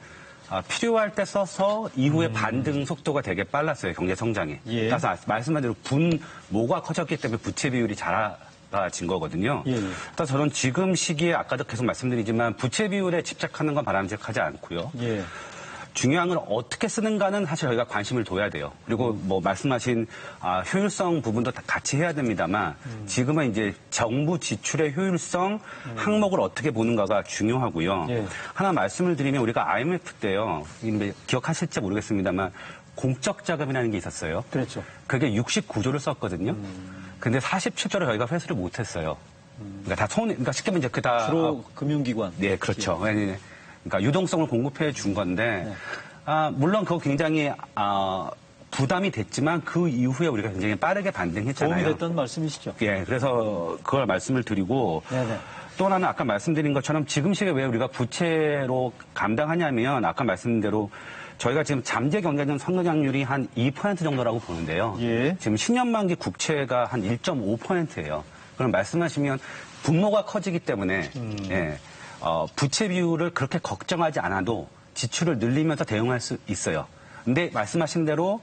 E: 필요할 때 써서 이후에 반등 속도가 되게 빨랐어요. 경제 성장이.
A: 예.
E: 그래서 말씀한 대로 분모가 커졌기 때문에 부채 비율이 작아진 거거든요.
A: 예, 예.
E: 그래서 저는 지금 시기에 아까도 계속 말씀드리지만 부채 비율에 집착하는 건 바람직하지 않고요.
A: 예.
E: 중요한 건 어떻게 쓰는가는 사실 저희가 관심을 둬야 돼요. 그리고 뭐 말씀하신 효율성 부분도 다 같이 해야 됩니다만 지금은 이제 정부 지출의 효율성 항목을 어떻게 보는가가 중요하고요.
A: 예.
E: 하나 말씀을 드리면 우리가 IMF 때요. 기억하실지 모르겠습니다만 공적 자금이라는 게 있었어요.
A: 그렇죠.
E: 그게 69조를 썼거든요. 근데 47조를 저희가 회수를 못했어요. 그러니까 그러니까 쉽게 말하면 이제
A: 주로 금융기관.
E: 네, 그렇죠. 그러니까 유동성을 공급해 준 건데,
A: 네.
E: 물론 그거 굉장히, 부담이 됐지만 그 이후에 우리가 굉장히 빠르게 반등했잖아요.
A: 도움이 됐던 말씀이시죠.
E: 예, 그래서 그걸 말씀을 드리고,
A: 네네.
E: 또 하나는 아까 말씀드린 것처럼 지금 시기에 왜 우리가 부채로 감당하냐면, 아까 말씀드린 대로 저희가 지금 잠재 경제적 성장률이 한 2% 정도라고 보는데요.
A: 예.
E: 지금 10년 만기 국채가 한 1.5%예요. 그럼 말씀하시면 분모가 커지기 때문에 예, 부채 비율을 그렇게 걱정하지 않아도 지출을 늘리면서 대응할 수 있어요. 근데 말씀하신 대로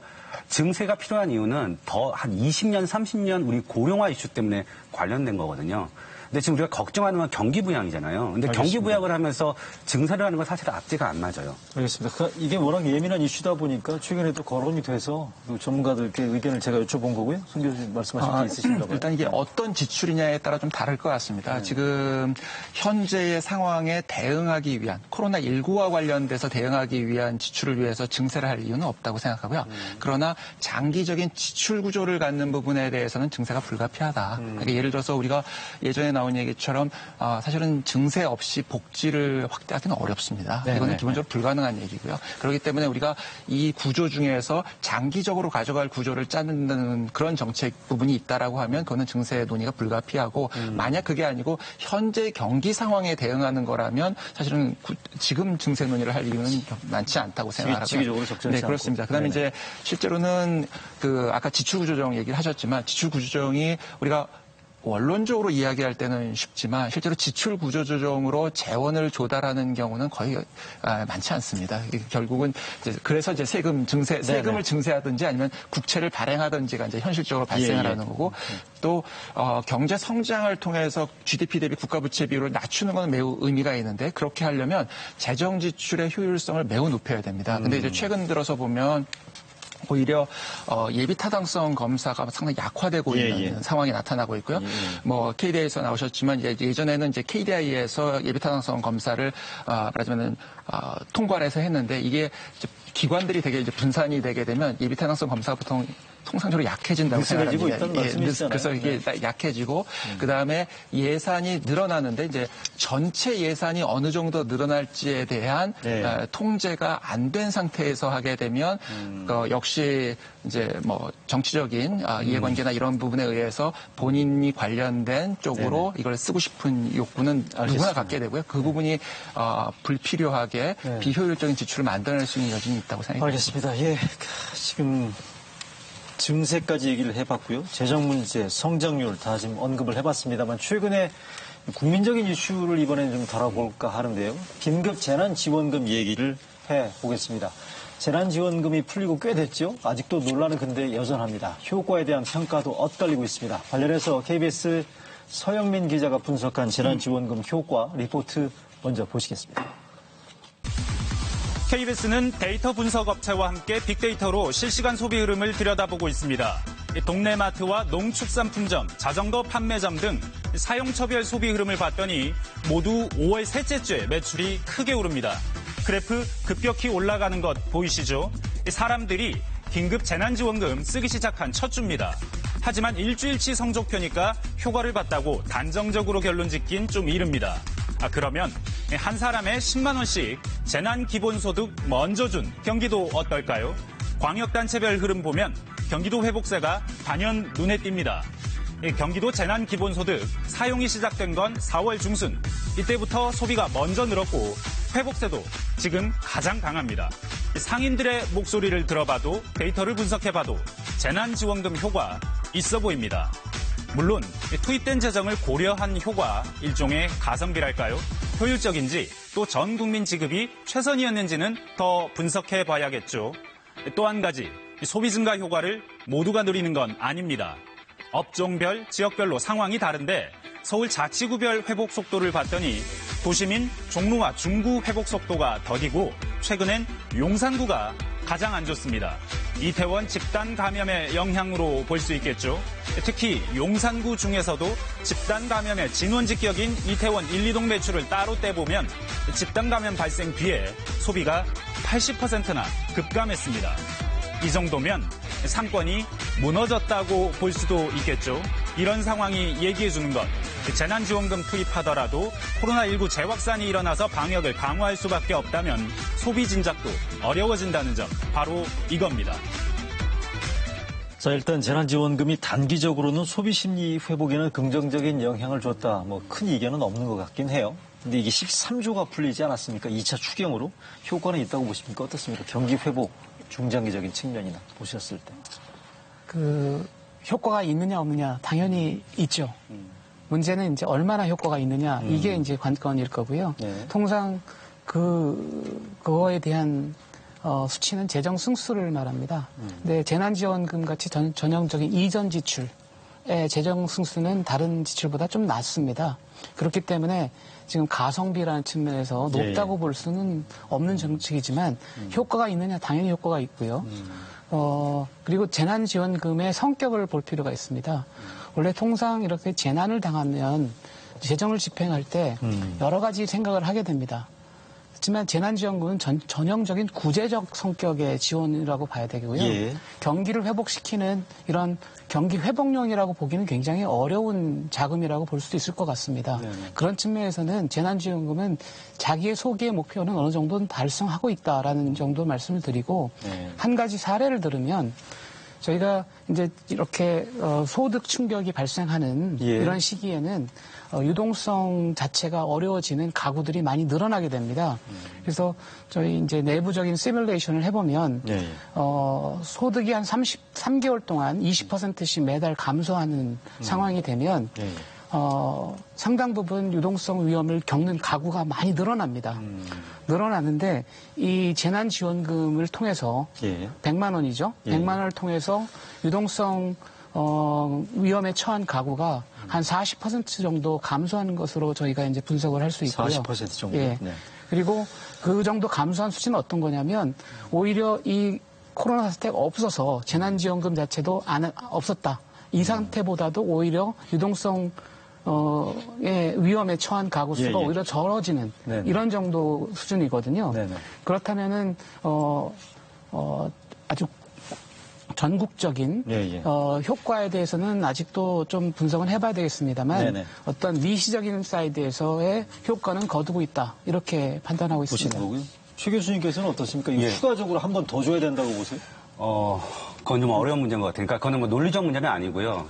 E: 증세가 필요한 이유는 더 한 20년, 30년 우리 고령화 이슈 때문에 관련된 거거든요. 근데 지금 우리가 걱정하는 건 경기 부양이잖아요. 근데
A: 알겠습니다.
E: 경기 부양을 하면서 증세를 하는 건 사실 앞뒤가 안 맞아요.
A: 알겠습니다. 이게 워낙 예민한 이슈다 보니까 최근에도 거론이 돼서 전문가들께 의견을 제가 여쭤본 거고요. 송 교수님 말씀하실 게 있으신가 봐요.
D: 일단 이게 어떤 지출이냐에 따라 좀 다를 것 같습니다. 지금 현재의 상황에 대응하기 위한 코로나19와 관련돼서 대응하기 위한 지출을 위해서 증세를 할 이유는 없다고 생각하고요. 그러나 장기적인 지출 구조를 갖는 부분에 대해서는 증세가 불가피하다. 그러니까 예를 들어서 우리가 예전에 나온 얘기처럼 사실은 증세 없이 복지를 확대하기는 어렵습니다.
A: 네네.
D: 이거는 기본적으로 불가능한 얘기고요. 그렇기 때문에 우리가 이 구조 중에서 장기적으로 가져갈 구조를 짜는 그런 정책 부분이 있다라고 하면 그거는 증세 논의가 불가피하고 만약 그게 아니고 현재 경기 상황에 대응하는 거라면 사실은 지금 증세 논의를 할 이유는 많지 않다고 생각하고요.
A: 시기적으로 적절치
D: 네, 그렇습니다.
A: 않고.
D: 그다음에
A: 네네.
D: 이제 실제로는 아까 지출 구조정 얘기를 하셨지만 지출 구조정이 우리가 원론적으로 이야기할 때는 쉽지만 실제로 지출 구조 조정으로 재원을 조달하는 경우는 거의 많지 않습니다. 결국은 그래서 이제 세금을 증세하든지 아니면 국채를 발행하든지가 이제 현실적으로 발생하는 거고 또 경제 성장을 통해서 GDP 대비 국가 부채 비율을 낮추는 건 매우 의미가 있는데 그렇게 하려면 재정 지출의 효율성을 매우 높여야 됩니다. 근데 이제 최근 들어서 보면 오히려 예비 타당성 검사가 상당히 약화되고 있는 상황이 나타나고 있고요. 뭐 KDI에서 나오셨지만 예전에는 이제 KDI에서 예비 타당성 검사를 말하자면은 통과를 해서 했는데 이게 이제 기관들이 되게 이제 분산이 되게 되면 예비 타당성 검사가 보통 통상적으로 약해진다고
A: 느슨해지고
D: 생각합니다.
A: 있다는 말씀이시잖아요.
D: 그래서 이게 약해지고 그다음에 예산이 늘어나는데 이제 전체 예산이 어느 정도 늘어날지에 대한 통제가 안 된 상태에서 하게 되면 역시 이제 뭐 정치적인 이해관계나 이런 부분에 의해서 본인이 관련된 쪽으로 이걸 쓰고 싶은 욕구는 누구나 갖게 되고요. 그 부분이 불필요하게 비효율적인 지출을 만들어낼 수 있는 여진이 있다고 생각합니다.
A: 알겠습니다. 예, 지금 증세까지 얘기를 해봤고요. 재정 문제, 성장률 다 지금 언급을 해봤습니다만 최근에 국민적인 이슈를 이번에 좀 다뤄볼까 하는데요. 긴급 재난지원금 얘기를 해보겠습니다. 재난지원금이 풀리고 꽤 됐죠. 아직도 논란은 근데 여전합니다. 효과에 대한 평가도 엇갈리고 있습니다. 관련해서 KBS 서영민 기자가 분석한 재난지원금 효과 리포트 먼저 보시겠습니다.
G: KBS는 데이터 분석 업체와 함께 빅데이터로 실시간 소비 흐름을 들여다보고 있습니다. 동네 마트와 농축산품점, 자전거 판매점 등 사용처별 소비 흐름을 봤더니 모두 5월 셋째 주에 매출이 크게 오릅니다. 그래프 급격히 올라가는 것 보이시죠? 사람들이 긴급 재난지원금 쓰기 시작한 첫 주입니다. 하지만 일주일치 성적표니까 효과를 봤다고 단정적으로 결론 짓긴 좀 이릅니다. 그러면 한 사람에 10만 원씩 재난기본소득 먼저 준 경기도 어떨까요? 광역단체별 흐름 보면 경기도 회복세가 단연 눈에 띕니다. 경기도 재난기본소득 사용이 시작된 건 4월 중순. 이때부터 소비가 먼저 늘었고 회복세도 지금 가장 강합니다. 상인들의 목소리를 들어봐도 데이터를 분석해봐도 재난지원금 효과 있어 보입니다. 물론 투입된 재정을 고려한 효과, 일종의 가성비랄까요? 효율적인지 또 전 국민 지급이 최선이었는지는 더 분석해봐야겠죠. 또 한 가지, 소비 증가 효과를 모두가 누리는 건 아닙니다. 업종별, 지역별로 상황이 다른데 서울 자치구별 회복 속도를 봤더니 도심인 종로와 중구 회복 속도가 더디고 최근엔 용산구가 가장 안 좋습니다. 이태원 집단 감염의 영향으로 볼 수 있겠죠. 특히 용산구 중에서도 집단 감염의 진원지격인 이태원 1, 2동 매출을 따로 떼보면 집단 감염 발생 뒤에 소비가 80%나 급감했습니다. 이 정도면 상권이 무너졌다고 볼 수도 있겠죠. 이런 상황이 얘기해주는 것. 재난지원금 투입하더라도 코로나19 재확산이 일어나서 방역을 강화할 수밖에 없다면 소비 진작도 어려워진다는 점, 바로 이겁니다.
A: 자, 일단 재난지원금이 단기적으로는 소비심리 회복에는 긍정적인 영향을 줬다. 큰 이견은 없는 것 같긴 해요. 근데 이게 13조가 풀리지 않았습니까? 2차 추경으로 효과는 있다고 보십니까? 어떻습니까? 경기 회복 중장기적인 측면이나 보셨을 때.
F: 그 효과가 있느냐 없느냐 당연히 있죠. 문제는 이제 얼마나 효과가 있느냐 이게 이제 관건일 거고요.
A: 네.
F: 통상 그거에 대한 수치는 재정 승수를 말합니다. 근데 재난지원금 같이 전형적인 이전 지출의 재정 승수는 다른 지출보다 좀 낮습니다. 그렇기 때문에 지금 가성비라는 측면에서 높다고 볼 수는 없는 정책이지만 효과가 있느냐 당연히 효과가 있고요. 그리고 재난지원금의 성격을 볼 필요가 있습니다. 원래 통상 이렇게 재난을 당하면 재정을 집행할 때 여러 가지 생각을 하게 됩니다. 하지만 재난지원금은 전형적인 구제적 성격의 지원이라고 봐야 되고요.
A: 예.
F: 경기를 회복시키는 이런 경기 회복용이라고 보기는 굉장히 어려운 자금이라고 볼 수도 있을 것 같습니다.
A: 네네.
F: 그런 측면에서는 재난지원금은 자기의 소기의 목표는 어느 정도는 달성하고 있다라는 정도 말씀을 드리고
A: 네.
F: 한 가지 사례를 들으면 저희가 이제 이렇게 소득 충격이 발생하는
A: 예.
F: 이런 시기에는 유동성 자체가 어려워지는 가구들이 많이 늘어나게 됩니다. 그래서 저희 이제 내부적인 시뮬레이션을 해보면
A: 예.
F: 소득이 한 33개월 동안 20%씩 매달 감소하는 상황이 되면
A: 예.
F: 상당 부분 유동성 위험을 겪는 가구가 많이 늘어납니다. 늘어나는데 이 재난지원금을 통해서
A: 예.
F: 100만 원이죠.
A: 예.
F: 100만 원을 통해서 유동성 위험에 처한 가구가 한 40% 정도 감소하는 것으로 저희가 이제 분석을 할 수 있고요.
A: 40% 정도.
F: 예.
A: 네.
F: 그리고 그 정도 감소한 수치는 어떤 거냐면 오히려 이 코로나 사태가 없어서 재난지원금 자체도 없었다. 이 상태보다도 오히려 유동성 위험에 처한 가구 수가
A: 예, 예.
F: 오히려 적어지는
A: 네네.
F: 이런 정도 수준이거든요.
A: 네네.
F: 그렇다면은 아주 전국적인
A: 예, 예.
F: 효과에 대해서는 아직도 좀 분석은 해봐야 되겠습니다만
A: 네네.
F: 어떤 미시적인 사이드에서의 효과는 거두고 있다 이렇게 판단하고
A: 보시는
F: 있습니다.
A: 거고요. 최 교수님께서는 어떻습니까? 이거
E: 예.
A: 추가적으로 한 번 더 줘야 된다고 보세요?
E: 그건 좀 어려운 문제인 것 같아요. 그러니까 그거는 뭐 논리적 문제는 아니고요.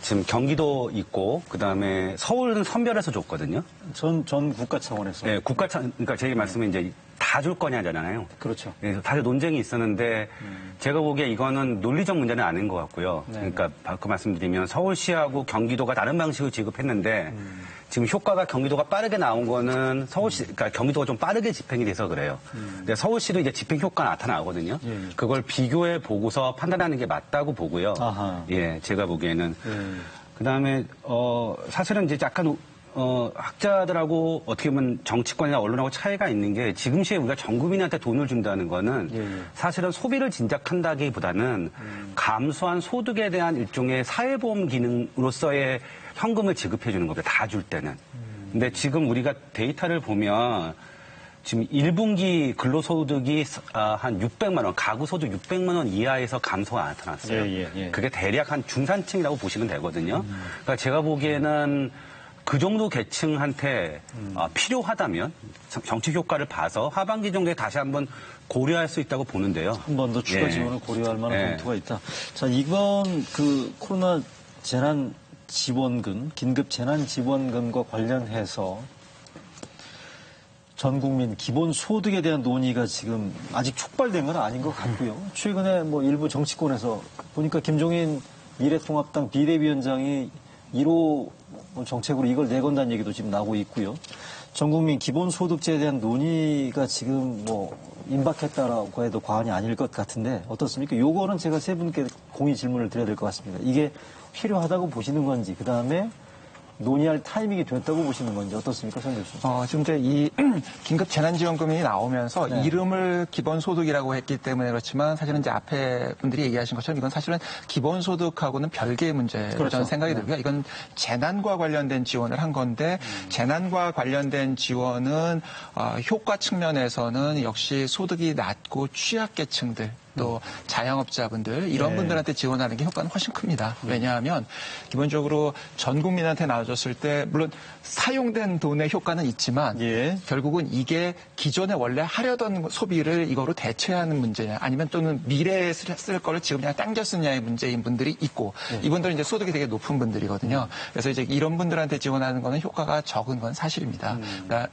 E: 지금 경기도 있고, 그 다음에 서울은 선별해서 줬거든요.
A: 전 국가 차원에서.
E: 네, 그러니까 제 말씀은 이제 다 줄 거냐잖아요.
A: 그렇죠.
E: 그래서 다들 논쟁이 있었는데, 제가 보기에 이거는 논리적 문제는 아닌 것 같고요.
A: 네.
E: 그러니까 그 말씀드리면 서울시하고 경기도가 다른 방식으로 지급했는데, 지금 효과가 경기도가 빠르게 나온 거는 그러니까 경기도가 좀 빠르게 집행이 돼서 그래요. 근데 서울시도 이제 집행 효과가 나타나거든요.
A: 예.
E: 그걸 비교해 보고서 판단하는 게 맞다고 보고요.
A: 아하.
E: 예, 제가 보기에는.
A: 예.
E: 그 다음에, 사실은 이제 약간, 학자들하고 어떻게 보면 정치권이나 언론하고 차이가 있는 게 지금 시에 우리가 전 국민한테 돈을 준다는 거는
A: 예.
E: 사실은 소비를 진작한다기보다는 감소한 소득에 대한 일종의 사회보험 기능으로서의 현금을 지급해 주는 겁니다. 다 줄 때는. 근데 지금 우리가 데이터를 보면 지금 1분기 근로소득이 한 600만 원, 가구소득 600만 원 이하에서 감소가 나타났어요.
A: 예.
E: 그게 대략 한 중산층이라고 보시면 되거든요. 그러니까 제가 보기에는 그 정도 계층한테 필요하다면 정책 효과를 봐서 하반기 정도에 다시 한번 고려할 수 있다고 보는데요.
A: 한 번 더 추가
E: 예.
A: 지원을 고려할 만한
E: 예.
A: 검토가 있다. 자, 이번 그 코로나 재난 지원금, 긴급 재난 지원금과 관련해서 전 국민 기본 소득에 대한 논의가 지금 아직 촉발된 건 아닌 것 같고요. 최근에 뭐 일부 정치권에서 보니까 김종인 미래통합당 비대위원장이 1호 정책으로 이걸 내건다는 얘기도 지금 나오고 있고요. 전 국민 기본소득제에 대한 논의가 지금 뭐 임박했다라고 해도 과언이 아닐 것 같은데 어떻습니까? 요거는 제가 세 분께 공의 질문을 드려야 될 것 같습니다. 이게 필요하다고 보시는 건지, 그 다음에 논의할 타이밍이 됐다고 보시는 건지 어떻습니까, 선 교수님?
D: 지금 이제 이 긴급 재난지원금이 나오면서
A: 네.
D: 이름을 기본소득이라고 했기 때문에 그렇지만 사실은 이제 앞에 분들이 얘기하신 것처럼 이건 사실은 기본소득하고는 별개의 문제로
A: 그렇죠.
D: 저는 생각이 들고요. 이건 재난과 관련된 지원을 한 건데 재난과 관련된 지원은 효과 측면에서는 역시 소득이 낮고 취약계층들 또 자영업자분들 이런
A: 예.
D: 분들한테 지원하는 게 효과는 훨씬 큽니다. 왜냐하면 기본적으로 전 국민한테 나눠줬을 때 물론 사용된 돈의 효과는 있지만
A: 예.
D: 결국은 이게 기존에 원래 하려던 소비를 이거로 대체하는 문제냐 아니면 또는 미래에 쓸 거를 지금 그냥 당겨 쓰냐의 문제인 분들이 있고 이분들은 이제 소득이 되게 높은 분들이거든요. 그래서 이제 이런 분들한테 지원하는 거는 효과가 적은 건 사실입니다.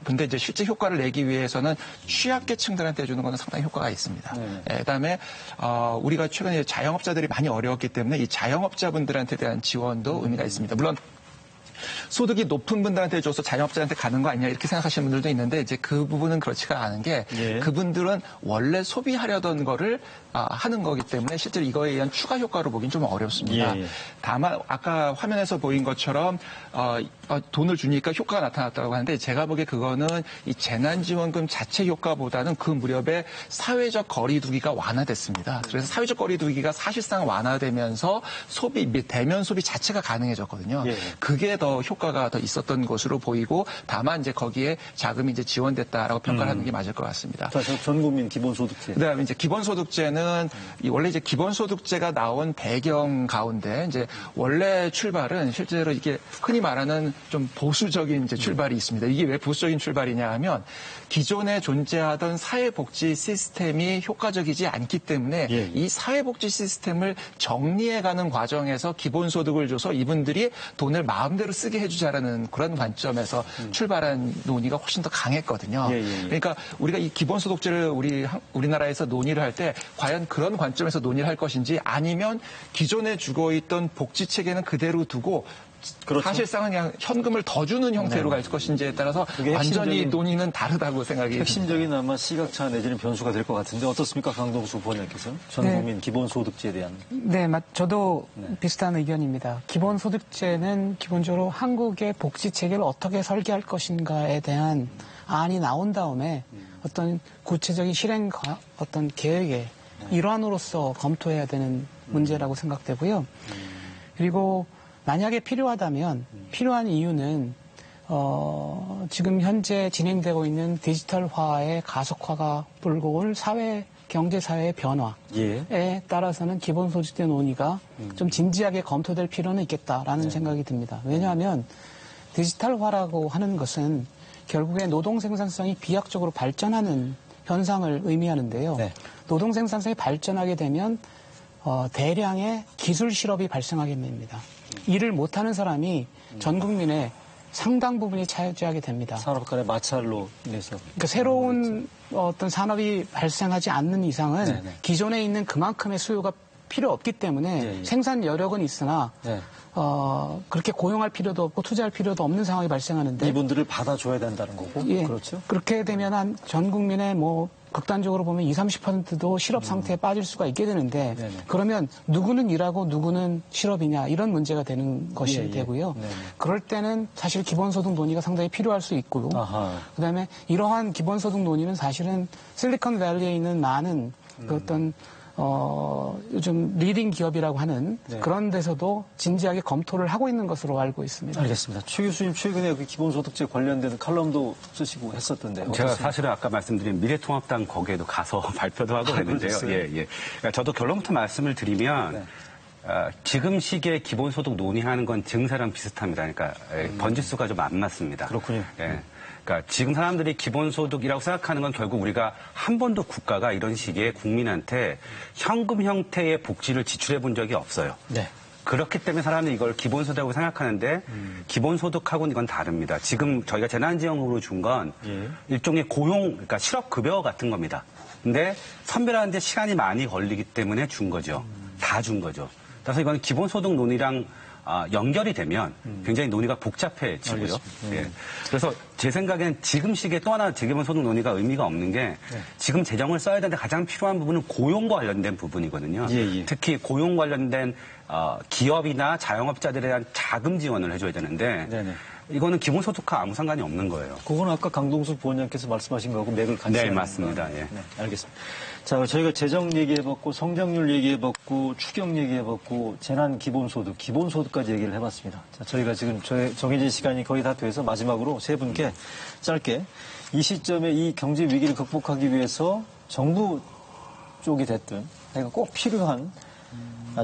D: 근데 이제 실제 효과를 내기 위해서는 취약계층들한테 주는 거는 상당히 효과가 있습니다. 예, 그다음에 우리가 최근에 자영업자들이 많이 어려웠기 때문에 이 자영업자분들한테 대한 지원도 의미가 있습니다. 물론 소득이 높은 분들한테 줘서 자영업자한테 가는 거 아니냐 이렇게 생각하시는 분들도 있는데 이제 그 부분은 그렇지가 않은 게
A: 예.
D: 그분들은 원래 소비하려던 거를 하는 거기 때문에 실제로 이거에 의한 추가 효과로 보긴 좀 어렵습니다.
A: 예.
D: 다만 아까 화면에서 보인 것처럼 돈을 주니까 효과가 나타났다고 하는데 제가 보기에 그거는 이 재난지원금 자체 효과보다는 그 무렵에 사회적 거리두기가 완화됐습니다. 그래서 사회적 거리두기가 사실상 완화되면서 대면 소비 자체가 가능해졌거든요.
A: 예.
D: 그게 더 효과가 더 있었던 것으로 보이고 다만 이제 거기에 자금이 이제 지원됐다라고 평가를 하는 게 맞을 것 같습니다.
A: 자, 전 국민 기본소득세.
D: 그다음에 이제 기본소득제는 원래 이제 기본소득제가 나온 배경 가운데 이제 원래 출발은 실제로 이게 흔히 말하는 좀 보수적인 이제 출발이 있습니다. 이게 왜 보수적인 출발이냐 하면 기존에 존재하던 사회복지 시스템이 효과적이지 않기 때문에
A: 예.
D: 이 사회복지 시스템을 정리해가는 과정에서 기본소득을 줘서 이분들이 돈을 마음대로 쓰게 해주자라는 그런 관점에서 출발한 논의가 훨씬 더 강했거든요.
A: 예, 예, 예.
D: 그러니까 우리가 이 기본소득제를 우리나라에서 논의를 할 때 과연 그런 관점에서 논의를 할 것인지 아니면 기존에 주고 있던 복지 체계는 그대로 두고
A: 그렇죠.
D: 사실상은 그냥 현금을 더 주는 형태로 갈 것인지에 따라서
A: 그게
D: 완전히 논의는 다르다고 생각이
A: 핵심적인 아마 시각차 내지는 변수가 될 것 같은데 어떻습니까? 강동수 부원장께서 전
F: 네.
A: 국민 기본소득제에 대한.
F: 네, 저도 비슷한 의견입니다. 기본소득제는 기본적으로 한국의 복지 체계를 어떻게 설계할 것인가에 대한 안이 나온 다음에 어떤 구체적인 실행 어떤 계획의 일환으로서 검토해야 되는 문제라고 생각되고요. 그리고 만약에 필요하다면 필요한 이유는 지금 현재 진행되고 있는 디지털화의 가속화가 불고 올 경제사회의 변화에
A: 예.
F: 따라서는 기본소득제 논의가 좀 진지하게 검토될 필요는 있겠다라는 생각이 듭니다. 왜냐하면 디지털화라고 하는 것은 결국에 노동 생산성이 비약적으로 발전하는 현상을 의미하는데요.
A: 네.
F: 노동 생산성이 발전하게 되면 대량의 기술 실업이 발생하게 됩니다. 일을 못하는 사람이 전 국민의 상당 부분이 차지하게 됩니다.
A: 산업 간의 마찰로 인해서.
F: 그러니까 새로운 어떤 산업이 발생하지 않는 이상은
A: 네네.
F: 기존에 있는 그만큼의 수요가 필요 없기 때문에
A: 예, 예.
F: 생산 여력은 있으나
A: 네.
F: 그렇게 고용할 필요도 없고 투자할 필요도 없는 상황이 발생하는데
A: 이분들을 받아줘야 된다는 거고.
F: 예,
A: 그렇죠.
F: 그렇게 되면 한 전 국민의 극단적으로 보면 20, 30%도 실업 상태에 빠질 수가 있게 되는데
A: 네네.
F: 그러면 누구는 일하고 누구는 실업이냐 이런 문제가 되는 것이
A: 예, 예.
F: 되고요.
A: 네네.
F: 그럴 때는 사실 기본소득 논의가 상당히 필요할 수 있고요.
A: 아하.
F: 그다음에 이러한 기본소득 논의는 사실은 실리콘밸리에 있는 많은 그 어떤 요즘 리딩 기업이라고 하는
A: 네.
F: 그런 데서도 진지하게 검토를 하고 있는 것으로 알고 있습니다.
A: 알겠습니다. 최 교수님 최근에 그 기본소득제 관련된 칼럼도 쓰시고 했었던데요.
E: 제가
A: 어떠세요?
E: 사실은 아까 말씀드린 미래통합당 거기에도 가서 발표도 하고 그랬는데요.
A: 그러셨어요?
E: 예. 그러니까 저도 결론부터 말씀을 드리면
A: 네.
E: 지금 시기에 기본소득 논의하는 건 증세랑 비슷합니다. 그러니까 번지수가 좀 안 맞습니다.
A: 그렇군요.
E: 예. 그러니까 지금 사람들이 기본소득이라고 생각하는 건 결국 우리가 한 번도 국가가 이런 시기에 국민한테 현금 형태의 복지를 지출해 본 적이 없어요.
A: 네.
E: 그렇기 때문에 사람들이 이걸 기본소득이라고 생각하는데 기본소득하고는 이건 다릅니다. 지금 저희가 재난지원금으로 준 건
A: 예.
E: 일종의 그러니까 실업급여 같은 겁니다. 근데 선별하는데 시간이 많이 걸리기 때문에 준 거죠. 다 준 거죠. 그래서 이건 기본소득 논의랑 연결이 되면 굉장히 논의가 복잡해지고요. 예. 그래서 제 생각에는 지금 시기에 또 하나 재기본소득 논의가 의미가 없는 게 지금 재정을 써야 되는데 가장 필요한 부분은 고용과 관련된 부분이거든요.
A: 예.
E: 특히 고용 관련된 기업이나 자영업자들에 대한 자금 지원을 해줘야 되는데
A: 네네.
E: 이거는 기본소득과 아무 상관이 없는 거예요.
A: 그건 아까 강동수 부원장께서 말씀하신 거하고 맥을 같이
E: 네,
A: 하는
E: 맞습니다.
A: 거예요.
E: 예.
A: 네, 알겠습니다. 자, 저희가 재정 얘기해봤고, 성장률 얘기해봤고, 추경 얘기해봤고, 재난 기본소득까지 얘기를 해봤습니다. 자, 저희가 지금 정해진 시간이 거의 다 돼서 마지막으로 세 분께 짧게 이 시점에 이 경제 위기를 극복하기 위해서 정부 쪽이 됐든 그러니까 꼭 필요한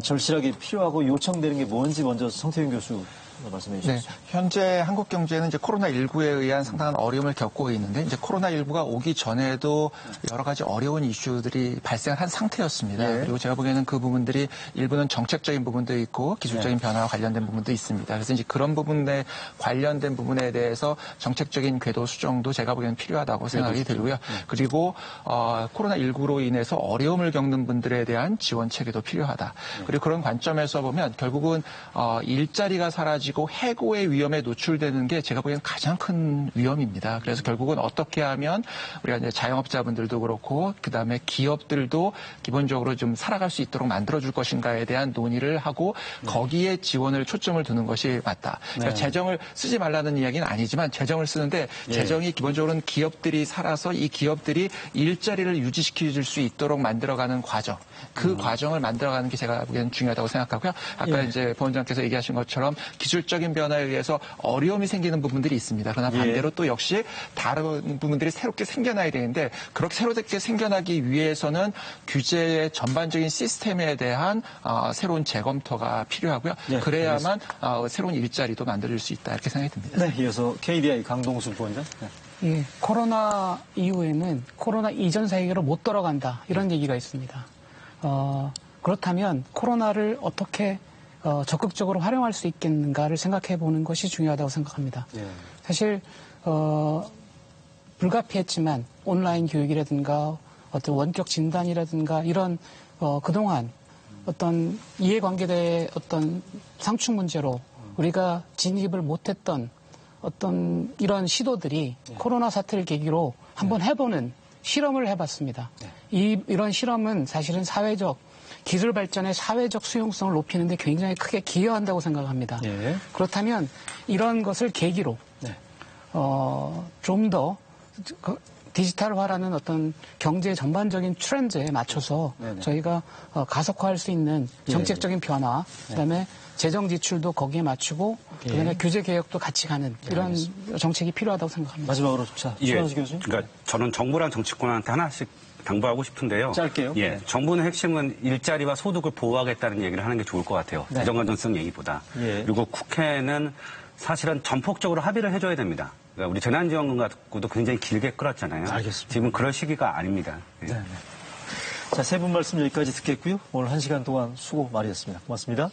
A: 절실하게 필요하고 요청되는 게 뭔지 먼저 성태윤 교수 말씀해 주시죠.
D: 네, 현재 한국 경제는 이제 코로나19에 의한 상당한 어려움을 겪고 있는데 이제 코로나19가 오기 전에도 여러 가지 어려운 이슈들이 발생한 상태였습니다.
A: 예.
D: 그리고 제가 보기에는 그 부분들이 일부는 정책적인 부분도 있고 기술적인 변화와 관련된 부분도 있습니다. 그래서 이제 그런 부분에 관련된 부분에 대해서 정책적인 궤도 수정도 제가 보기에는 필요하다고 생각이 들고요. 그리고 코로나19로 인해서 어려움을 겪는 분들에 대한 지원 체계도 필요하다. 그리고 그런 관점에서 보면 결국은 일자리가 사라지고 해고의 위험에 노출되는 게 제가 보기엔 가장 큰 위험입니다. 그래서 결국은 어떻게 하면 우리가 이제 자영업자분들도 그렇고 그다음에 기업들도 기본적으로 좀 살아갈 수 있도록 만들어줄 것인가에 대한 논의를 하고 거기에 지원을 초점을 두는 것이 맞다. 그러니까 재정을 쓰지 말라는 이야기는 아니지만 재정을 쓰는데 재정이 기본적으로는 기업들이 살아서 이 기업들이 일자리를 유지시켜줄 수 있도록 만들어가는 과정. 그 과정을 만들어가는 게 제가 보기에는 중요하다고 생각하고요. 아까 이제 부원장께서 얘기하신 것처럼 기술적인 변화에 의해서 어려움이 생기는 부분들이 있습니다. 그러나 반대로 또 역시 다른 부분들이 새롭게 생겨나야 되는데 그렇게 새롭게 생겨나기 위해서는 규제의 전반적인 시스템에 대한 새로운 재검토가 필요하고요. 그래야만 새로운 일자리도 만들어질 수 있다 이렇게 생각이 듭니다.
A: 네, 이어서 KDI 강동수 부원장. 네.
F: 예, 코로나 이후에는 코로나 이전 세계로 못 돌아간다 이런 얘기가 있습니다. 그렇다면 코로나를 어떻게 적극적으로 활용할 수 있겠는가를 생각해 보는 것이 중요하다고 생각합니다. 사실 불가피했지만 온라인 교육이라든가 어떤 원격 진단이라든가 이런 그동안 어떤 이해관계대의 어떤 상충 문제로 우리가 진입을 못했던 어떤 이런 시도들이 코로나 사태를 계기로 한번 해보는 실험을 해봤습니다. 이런 실험은 사실은 기술 발전의 사회적 수용성을 높이는 데 굉장히 크게 기여한다고 생각합니다. 그렇다면 이런 것을 계기로 좀 더 디지털화라는 어떤 경제 전반적인 트렌드에 맞춰서 저희가 가속화할 수 있는 정책적인 변화, 그다음에 재정 지출도 거기에 맞추고 그다음에 규제 개혁도 같이 가는 이런 정책이 필요하다고 생각합니다.
A: 마지막으로 최원수 교수님.
E: 그러니까 저는 정부랑 정치권한테 하나씩 당부하고 싶은데요.
A: 짧게요.
E: 정부는 핵심은 일자리와 소득을 보호하겠다는 얘기를 하는 게 좋을 것 같아요. 재정건전성 얘기보다. 그리고 국회는 사실은 전폭적으로 합의를 해줘야 됩니다. 그러니까 우리 재난지원금 갖고도 굉장히 길게 끌었잖아요.
A: 알겠습니다.
E: 지금 그럴 시기가 아닙니다.
A: 자, 세 분 말씀 여기까지 듣겠고요. 오늘 1시간 동안 수고 많으셨습니다. 고맙습니다.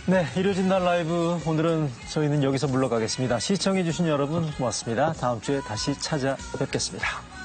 A: 네, 이뤄진 날 라이브 오늘은 저희는 여기서 물러가겠습니다. 시청해주신 여러분 고맙습니다. 다음 주에 다시 찾아뵙겠습니다.